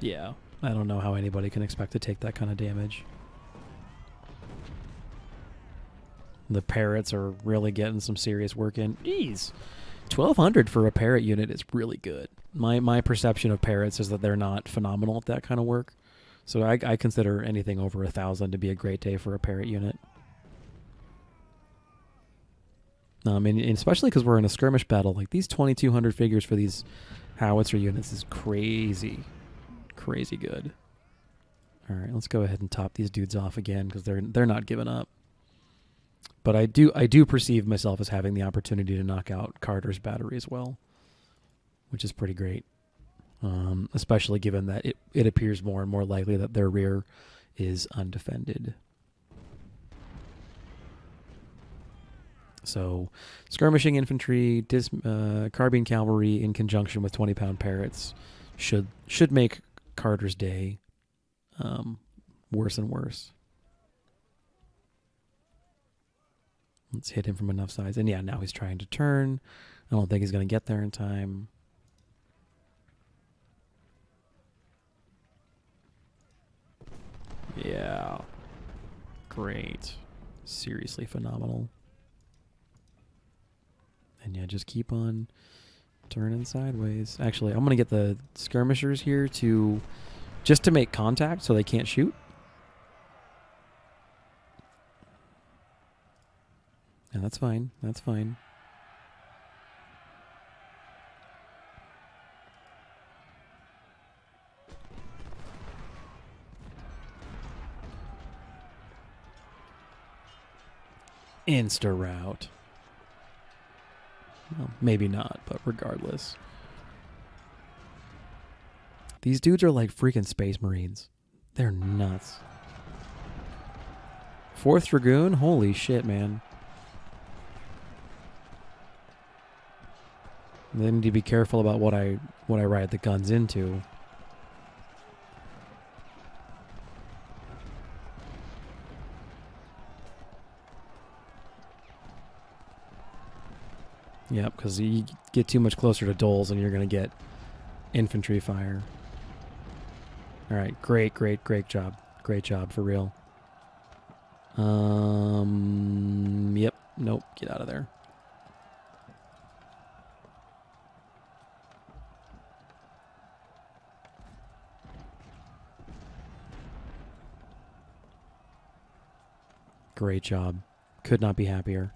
Yeah, I don't know how anybody can expect to take that kind of damage. The Parrots are really getting some serious work in. Jeez, 1,200 for a Parrot unit is really good. My perception of Parrots is that they're not phenomenal at that kind of work. So I consider anything over 1,000 to be a great day for a Parrot unit. And especially because we're in a skirmish battle, like these 2,200 figures for these howitzer units is crazy, crazy good. All right, let's go ahead and top these dudes off again because they're not giving up. But I do perceive myself as having the opportunity to knock out Carter's battery as well, which is pretty great. Especially given that it appears more and more likely that their rear is undefended. So, skirmishing infantry, carbine cavalry in conjunction with 20-pound Parrots should make Carter's day worse and worse. Let's hit him from enough sides. And yeah, now he's trying to turn. I don't think he's going to get there in time. Yeah. Great. Seriously phenomenal. And yeah, just keep on turning sideways. Actually, I'm going to get the skirmishers here just to make contact so they can't shoot. And that's fine. That's fine. Insta-route. Well, maybe not, but regardless. These dudes are like freaking Space Marines. They're nuts. 4th Dragoon? Holy shit, man. They need to be careful about what I ride the guns into. Yep, because you get too much closer to Doles and you're going to get infantry fire. All right, great job. Great job, for real. Yep, nope, get out of there. Great job. Could not be happier.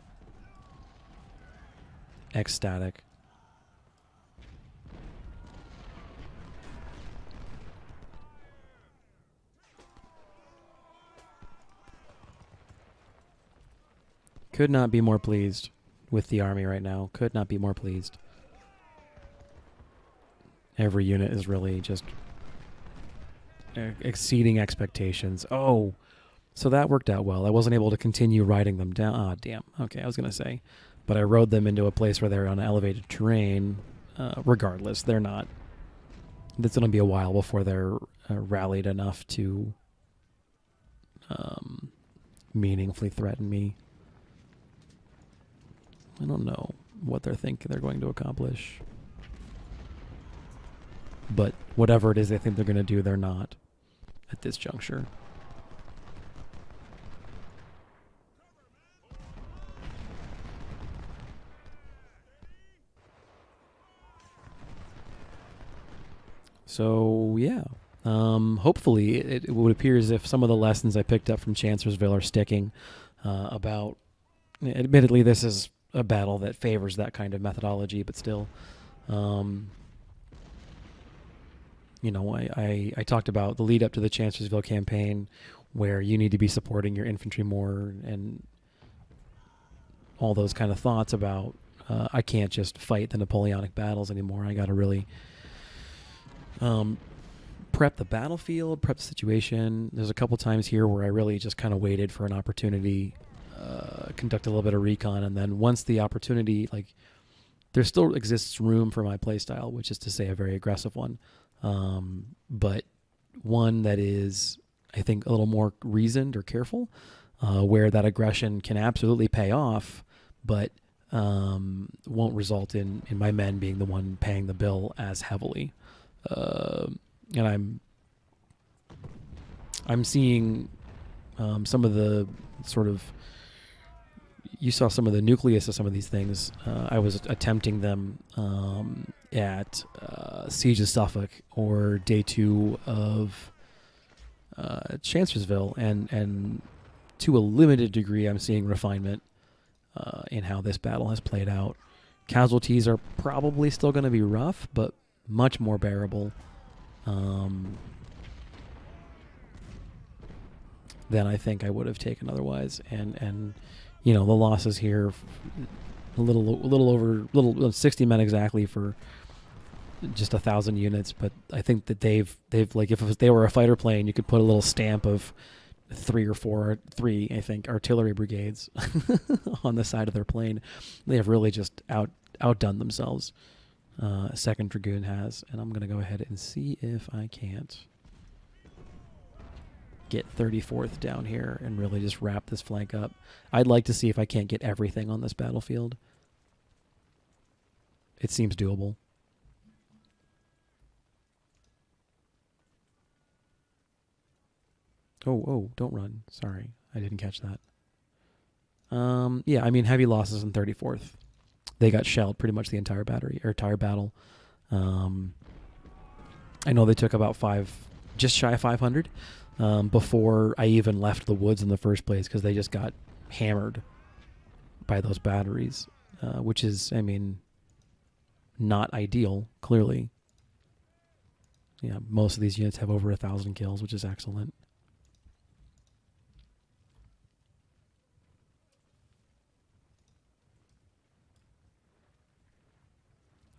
Ecstatic. Could not be more pleased with the army right now. Could not be more pleased. Every unit is really just exceeding expectations. Oh, so that worked out well. I wasn't able to continue riding them down. Ah, damn. Okay, I was going to say. But I rode them into a place where they're on elevated terrain. Regardless, they're not. It's going to be a while before they're rallied enough to meaningfully threaten me. I don't know what they're thinking they're going to accomplish. But whatever it is they think they're going to do, they're not at this juncture. So, yeah. Hopefully, it would appear as if some of the lessons I picked up from Chancellorsville are sticking about... Admittedly, this is a battle that favors that kind of methodology, but still... you know, I talked about the lead up to the Chancellorsville campaign, where you need to be supporting your infantry more, and all those kind of thoughts about I can't just fight the Napoleonic battles anymore. I got to really prep the battlefield, prep the situation. There's a couple times here where I really just kind of waited for an opportunity, conduct a little bit of recon, and then once the opportunity, like, there still exists room for my playstyle, which is to say a very aggressive one. But one that is, I think, a little more reasoned or careful, where that aggression can absolutely pay off, but won't result in my men being the one paying the bill as heavily. And I'm seeing some of the sort of... You saw some of the nucleus of some of these things. I was attempting them at Siege of Suffolk or Day 2 of Chancellorsville, and to a limited degree, I'm seeing refinement in how this battle has played out. Casualties are probably still going to be rough, but much more bearable than I think I would have taken otherwise. And you know, the losses here, a little over 60 men exactly for just 1,000 units. But I think that they've like, if they were a fighter plane, you could put a little stamp of three, I think, artillery brigades on the side of their plane. They have really just outdone themselves. 2nd Dragoon has, and I'm going to go ahead and see if I can't get 34th down here and really just wrap this flank up. I'd like to see if I can't get everything on this battlefield. It seems doable. Oh, don't run. Sorry, I didn't catch that. Yeah, I mean, heavy losses in 34th. They got shelled pretty much the entire battle. I know they took about just shy of 500 before I even left the woods in the first place, because they just got hammered by those batteries, which is, I mean, not ideal, clearly. Yeah, most of these units have over 1,000 kills, which is excellent.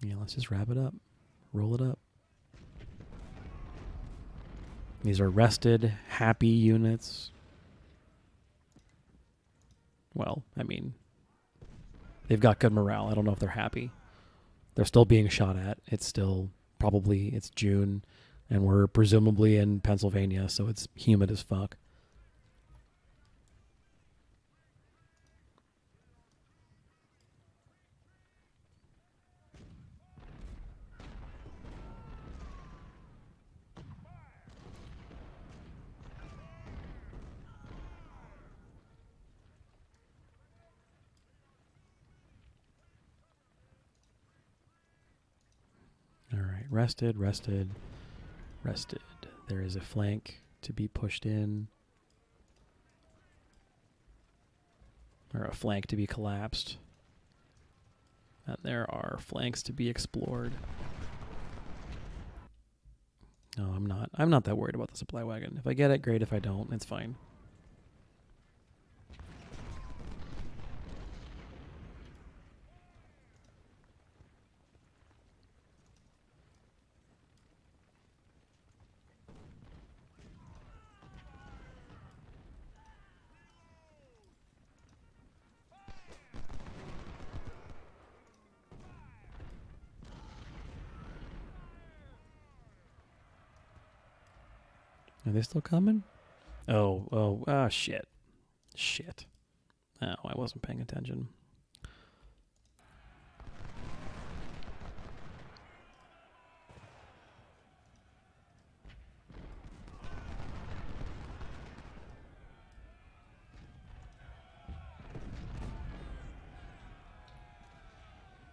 Yeah, let's just wrap it up. Roll it up. These are rested, happy units. Well, I mean, they've got good morale. I don't know if they're happy. They're still being shot at. It's still it's June, and we're presumably in Pennsylvania, so it's humid as fuck. Rested, rested, rested. There is a flank to be pushed in. Or a flank to be collapsed. And there are flanks to be explored. No, I'm not. I'm not that worried about the supply wagon. If I get it, great. If I don't, it's fine. Are they still coming? Oh, shit. Shit. Oh, I wasn't paying attention.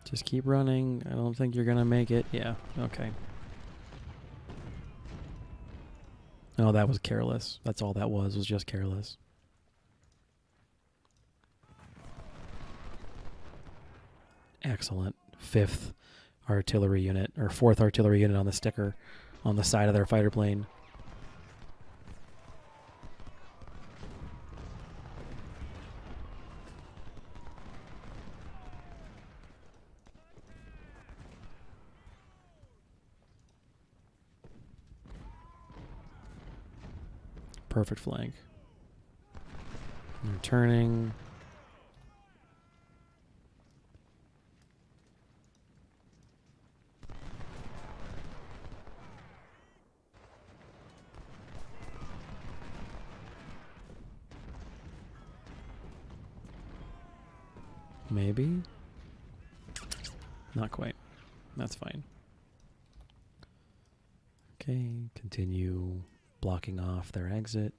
Just keep running. I don't think you're going to make it. Yeah, okay. Oh, that was careless. That's all that was just careless. Excellent. 5th artillery unit, or 4th artillery unit on the sticker on the side of their fighter plane. Perfect flank. They're turning. Maybe? Not quite. That's fine. Okay, continue blocking off their exit.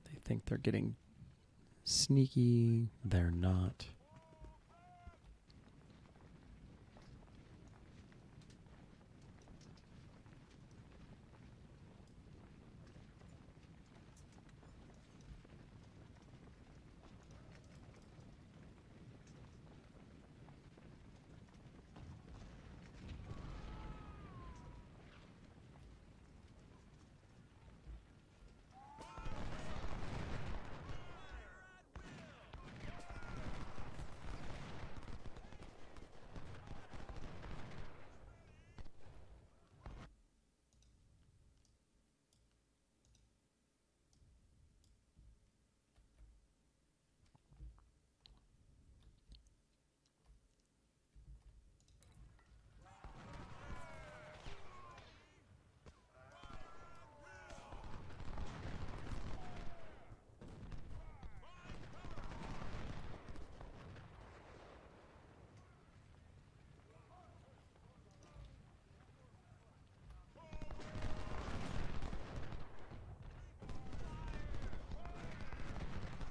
They think they're getting sneaky. They're not.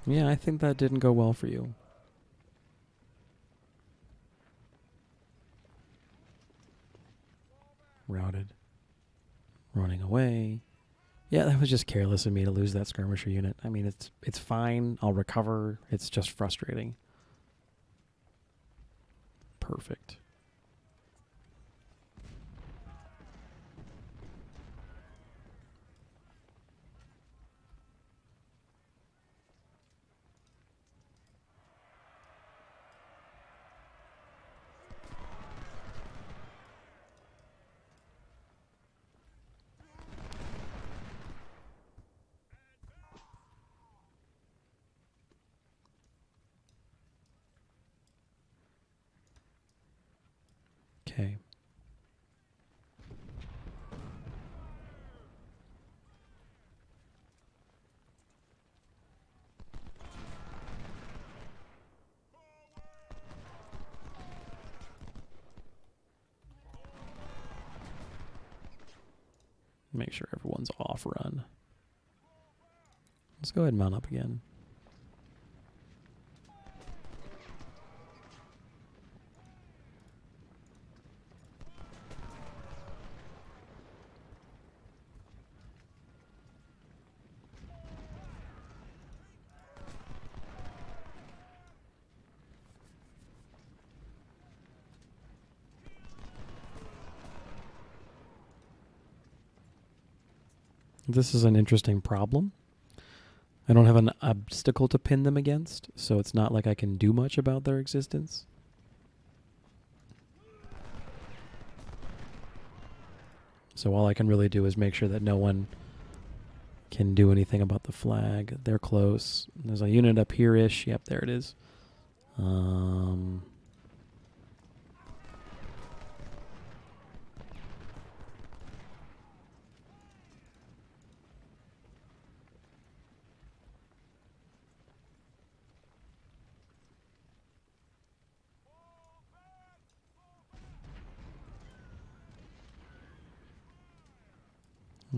Yeah, I think that didn't go well for you. Routed. Running away. Yeah, that was just careless of me to lose that skirmisher unit. I mean, it's fine. I'll recover. It's just frustrating. Perfect. Okay. Make sure everyone's off run. Let's go ahead and mount up again. This is an interesting problem. I don't have an obstacle to pin them against, so it's not like I can do much about their existence. So all I can really do is make sure that no one can do anything about the flag. They're close. There's a unit up here-ish. Yep, there it is.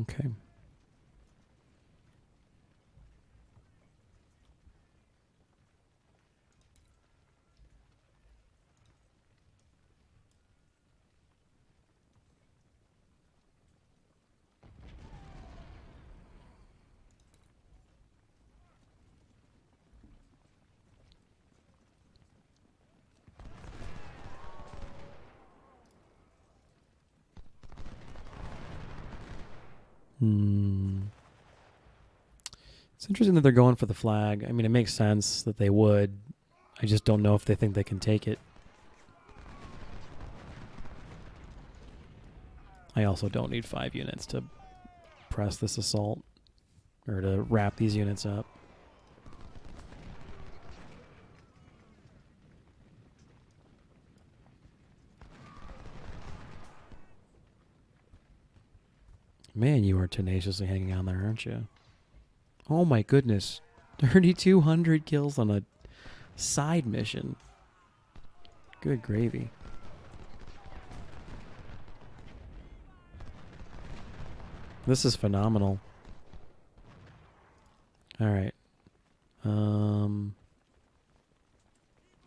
Okay. It's interesting that they're going for the flag. I mean, it makes sense that they would. I just don't know if they think they can take it. I also don't need 5 units to press this assault or to wrap these units up. Man, you are tenaciously hanging on there, aren't you? Oh my goodness. 3,200 kills on a side mission. Good gravy. This is phenomenal. All right.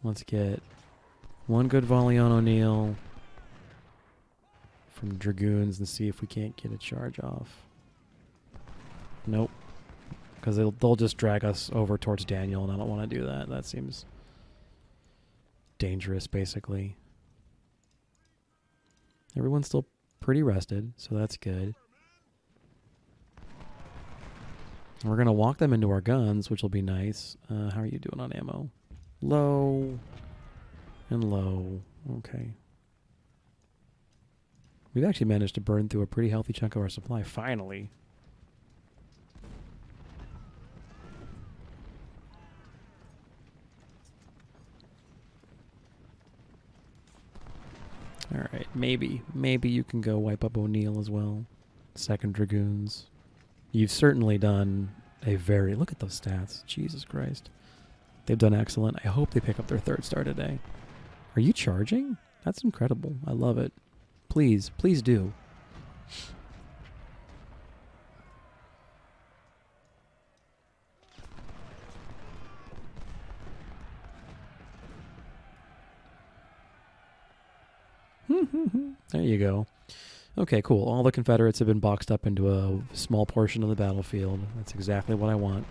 Let's get one good volley on O'Neill from Dragoons and see if we can't get a charge off. Nope. Because they'll just drag us over towards Daniel, and I don't want to do that. That seems dangerous, basically. Everyone's still pretty rested, so that's good. We're going to walk them into our guns, which will be nice. How are you doing on ammo? Low and low. Okay. We've actually managed to burn through a pretty healthy chunk of our supply, finally. Alright, maybe you can go wipe up O'Neill as well. 2nd Dragoons. You've certainly done a very... Look at those stats. Jesus Christ. They've done excellent. I hope they pick up their 3rd star today. Are you charging? That's incredible. I love it. Please, please do. There you go. Okay, cool. All the Confederates have been boxed up into a small portion of the battlefield. That's exactly what I want.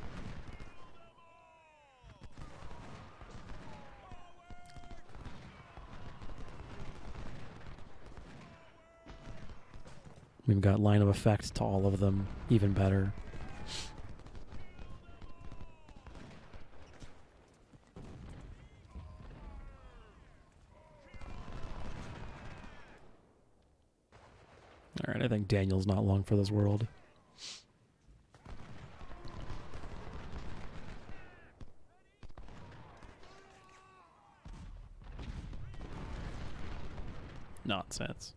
We've got line of effect to all of them. Even better. Alright, I think Daniel's not long for this world. Nonsense.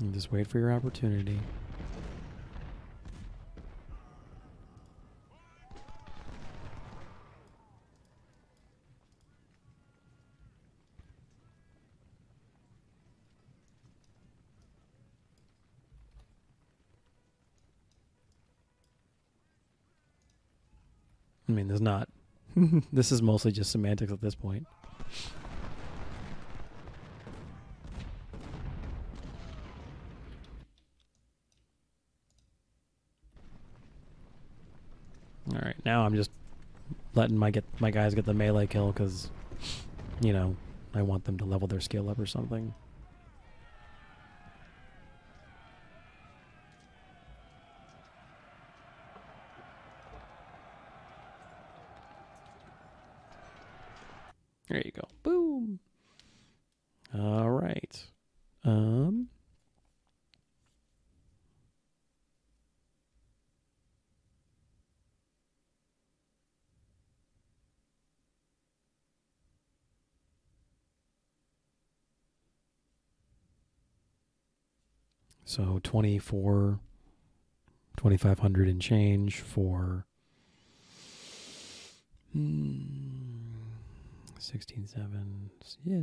You just wait for your opportunity. I mean, there's not... This is mostly just semantics at this point. All right, now I'm just letting my guys get the melee kill because, you know, I want them to level their skill up or something. There you go. Boom. All right. So 2,500 and change for 16,700. Yeah,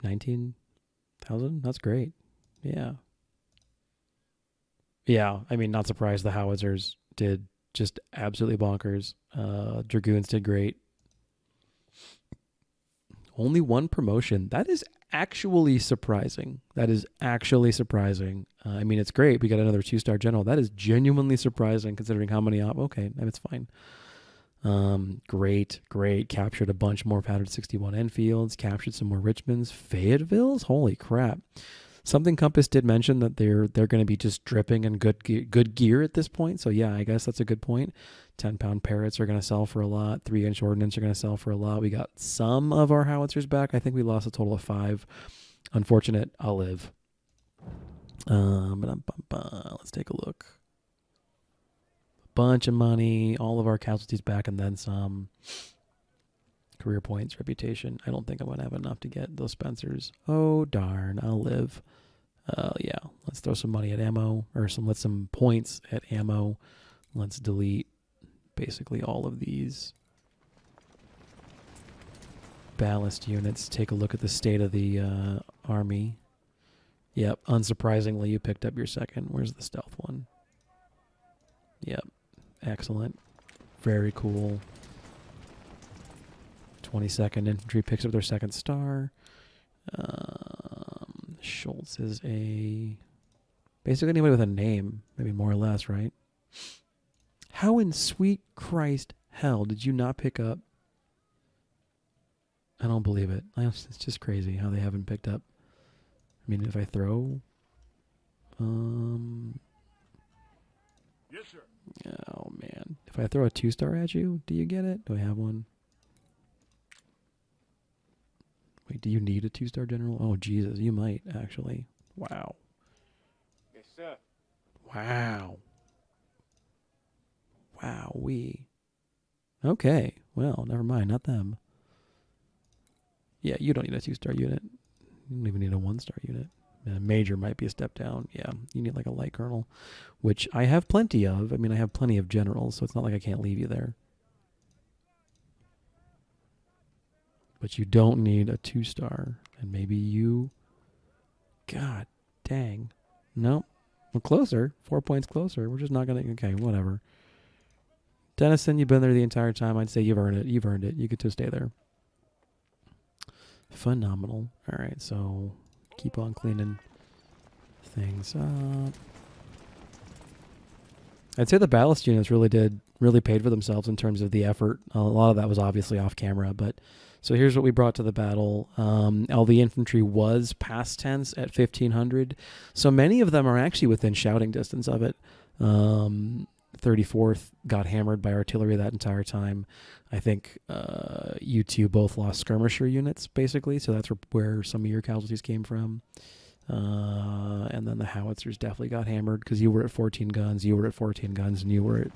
19,000. That's great. Yeah. Yeah, I mean, not surprised the howitzers did just absolutely bonkers. Dragoons did great. Only one promotion. That is actually surprising. I mean, it's great. We got another 2-star general. That is genuinely surprising considering how many. Okay, it's fine. Great. Captured a bunch more powdered 61 Enfields. Captured some more Richmonds. Fayettevilles. Holy crap. Something Compass did mention that they're going to be just dripping in good gear at this point. So yeah, I guess that's a good point. 10-pound Parrots are going to sell for a lot. 3-inch ordnance are going to sell for a lot. We got some of our howitzers back. I think we lost a total of 5. Unfortunate. I'll live. Let's take a look. A bunch of money. All of our casualties back and then some. Career points, reputation. I don't think I'm going to have enough to get those Spencers. Oh, darn. I'll live. Yeah. Let's throw some money at ammo, or some points at ammo. Let's delete basically all of these ballast units. Take a look at the state of the army. Yep. Unsurprisingly, you picked up your second. Where's the stealth one? Yep. Excellent. Very cool. 22nd Infantry picks up their 2nd star. Schultz is basically anybody with a name, maybe more or less, right? How in sweet Christ hell did you not pick up? I don't believe it. It's just crazy how they haven't picked up. I mean, if I throw... Yes, sir. Oh, man. If I throw a 2-star at you, do you get it? Do I have one? Wait, do you need a 2-star general? Oh, Jesus, you might, actually. Wow. Yes, sir. Wow. Wowee. Okay, well, never mind, not them. Yeah, you don't need a 2-star unit. You don't even need a 1-star unit. A major might be a step down. Yeah, you need like a light colonel, which I have plenty of. I mean, I have plenty of generals, so it's not like I can't leave you there. But you don't need a 2-star. And maybe you... God dang. Nope. We're closer. 4 points closer. We're just not going to... Okay, whatever. Denison, you've been there the entire time. I'd say you've earned it. You've earned it. You get to stay there. Phenomenal. All right, so keep on cleaning things up. I'd say the ballast units really paid for themselves in terms of the effort. A lot of that was obviously off camera, but... So here's what we brought to the battle. LV infantry was past tense at 1,500. So many of them are actually within shouting distance of it. 34th got hammered by artillery that entire time. I think you two both lost skirmisher units, basically. So that's where some of your casualties came from. And then the howitzers definitely got hammered because you were at 14 guns, you were at 14 guns, and you were at...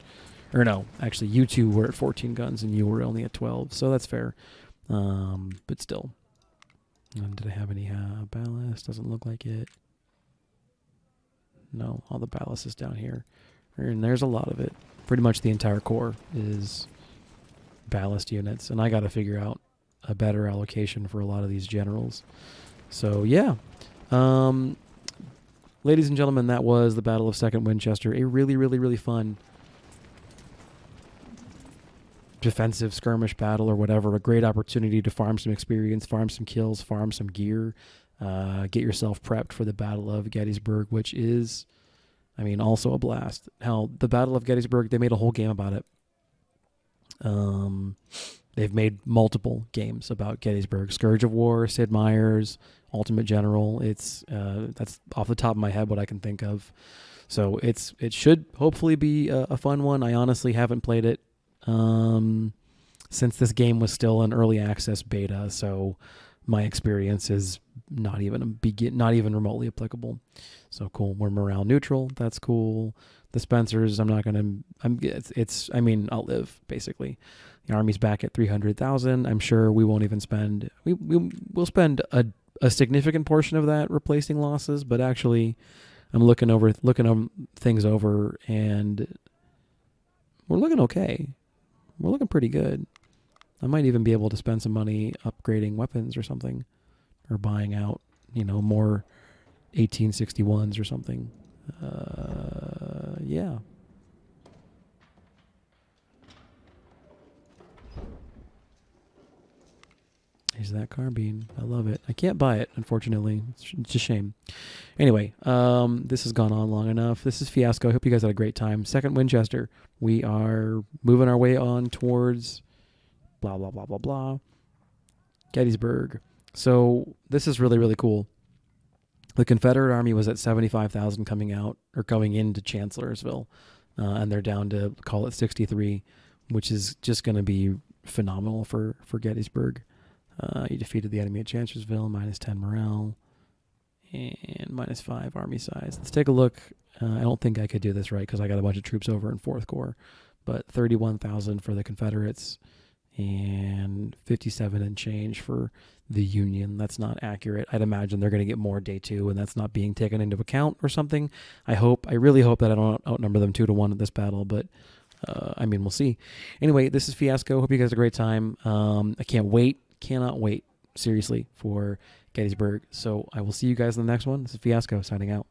Or no, actually, you two were at 14 guns, and you were only at 12. So that's fair. But still. Did I have any ballast? Doesn't look like it. No, all the ballast is down here. And there's a lot of it. Pretty much the entire corps is ballast units. And I got to figure out a better allocation for a lot of these generals. So, yeah. Ladies and gentlemen, that was the Battle of 2nd Winchester. A really, really, really fun defensive skirmish battle or whatever. A great opportunity to farm some experience, farm some kills, farm some gear, get yourself prepped for the Battle of Gettysburg, which is I mean, also a blast. Hell, the Battle of Gettysburg, they made a whole game about it. Um, they've made multiple games about Gettysburg. Scourge of War, Sid Meier's, Ultimate General. It's that's off the top of my head what I can think of. So it should hopefully be a fun one. I honestly haven't played it since this game was still an early access beta, so my experience is not even remotely applicable. So cool. We're morale neutral. That's cool. The Spencers, I'm not gonna. It's. I mean, I'll live basically. The army's back at 300,000. I'm sure we won't even spend. We'll spend a significant portion of that replacing losses, but actually, I'm looking things over, and we're looking okay. We're looking pretty good. I might even be able to spend some money upgrading weapons or something, or buying out, more 1861s or something. Yeah. Here's that carbine. I love it. I can't buy it, unfortunately. It's a shame. Anyway, this has gone on long enough. This is Fiasco. I hope you guys had a great time. Second Winchester. We are moving our way on towards blah, blah, blah, blah, blah. Gettysburg. So this is really, really cool. The Confederate Army was at 75,000 coming into Chancellorsville, and they're down to, call it 63, which is just going to be phenomenal for Gettysburg. You defeated the enemy at Chancellorsville, -10 morale, and -5 army size. Let's take a look. I don't think I could do this right because I got a bunch of troops over in 4th Corps, but 31,000 for the Confederates and 57 and change for the Union. That's not accurate. I'd imagine they're going to get more day 2, and that's not being taken into account or something. I really hope that I don't outnumber them 2-1 at this battle, but I mean, we'll see. Anyway, this is Fiasco. Hope you guys had a great time. I cannot wait, seriously, for Gettysburg. So I will see you guys in the next one. This is Fiasco signing out.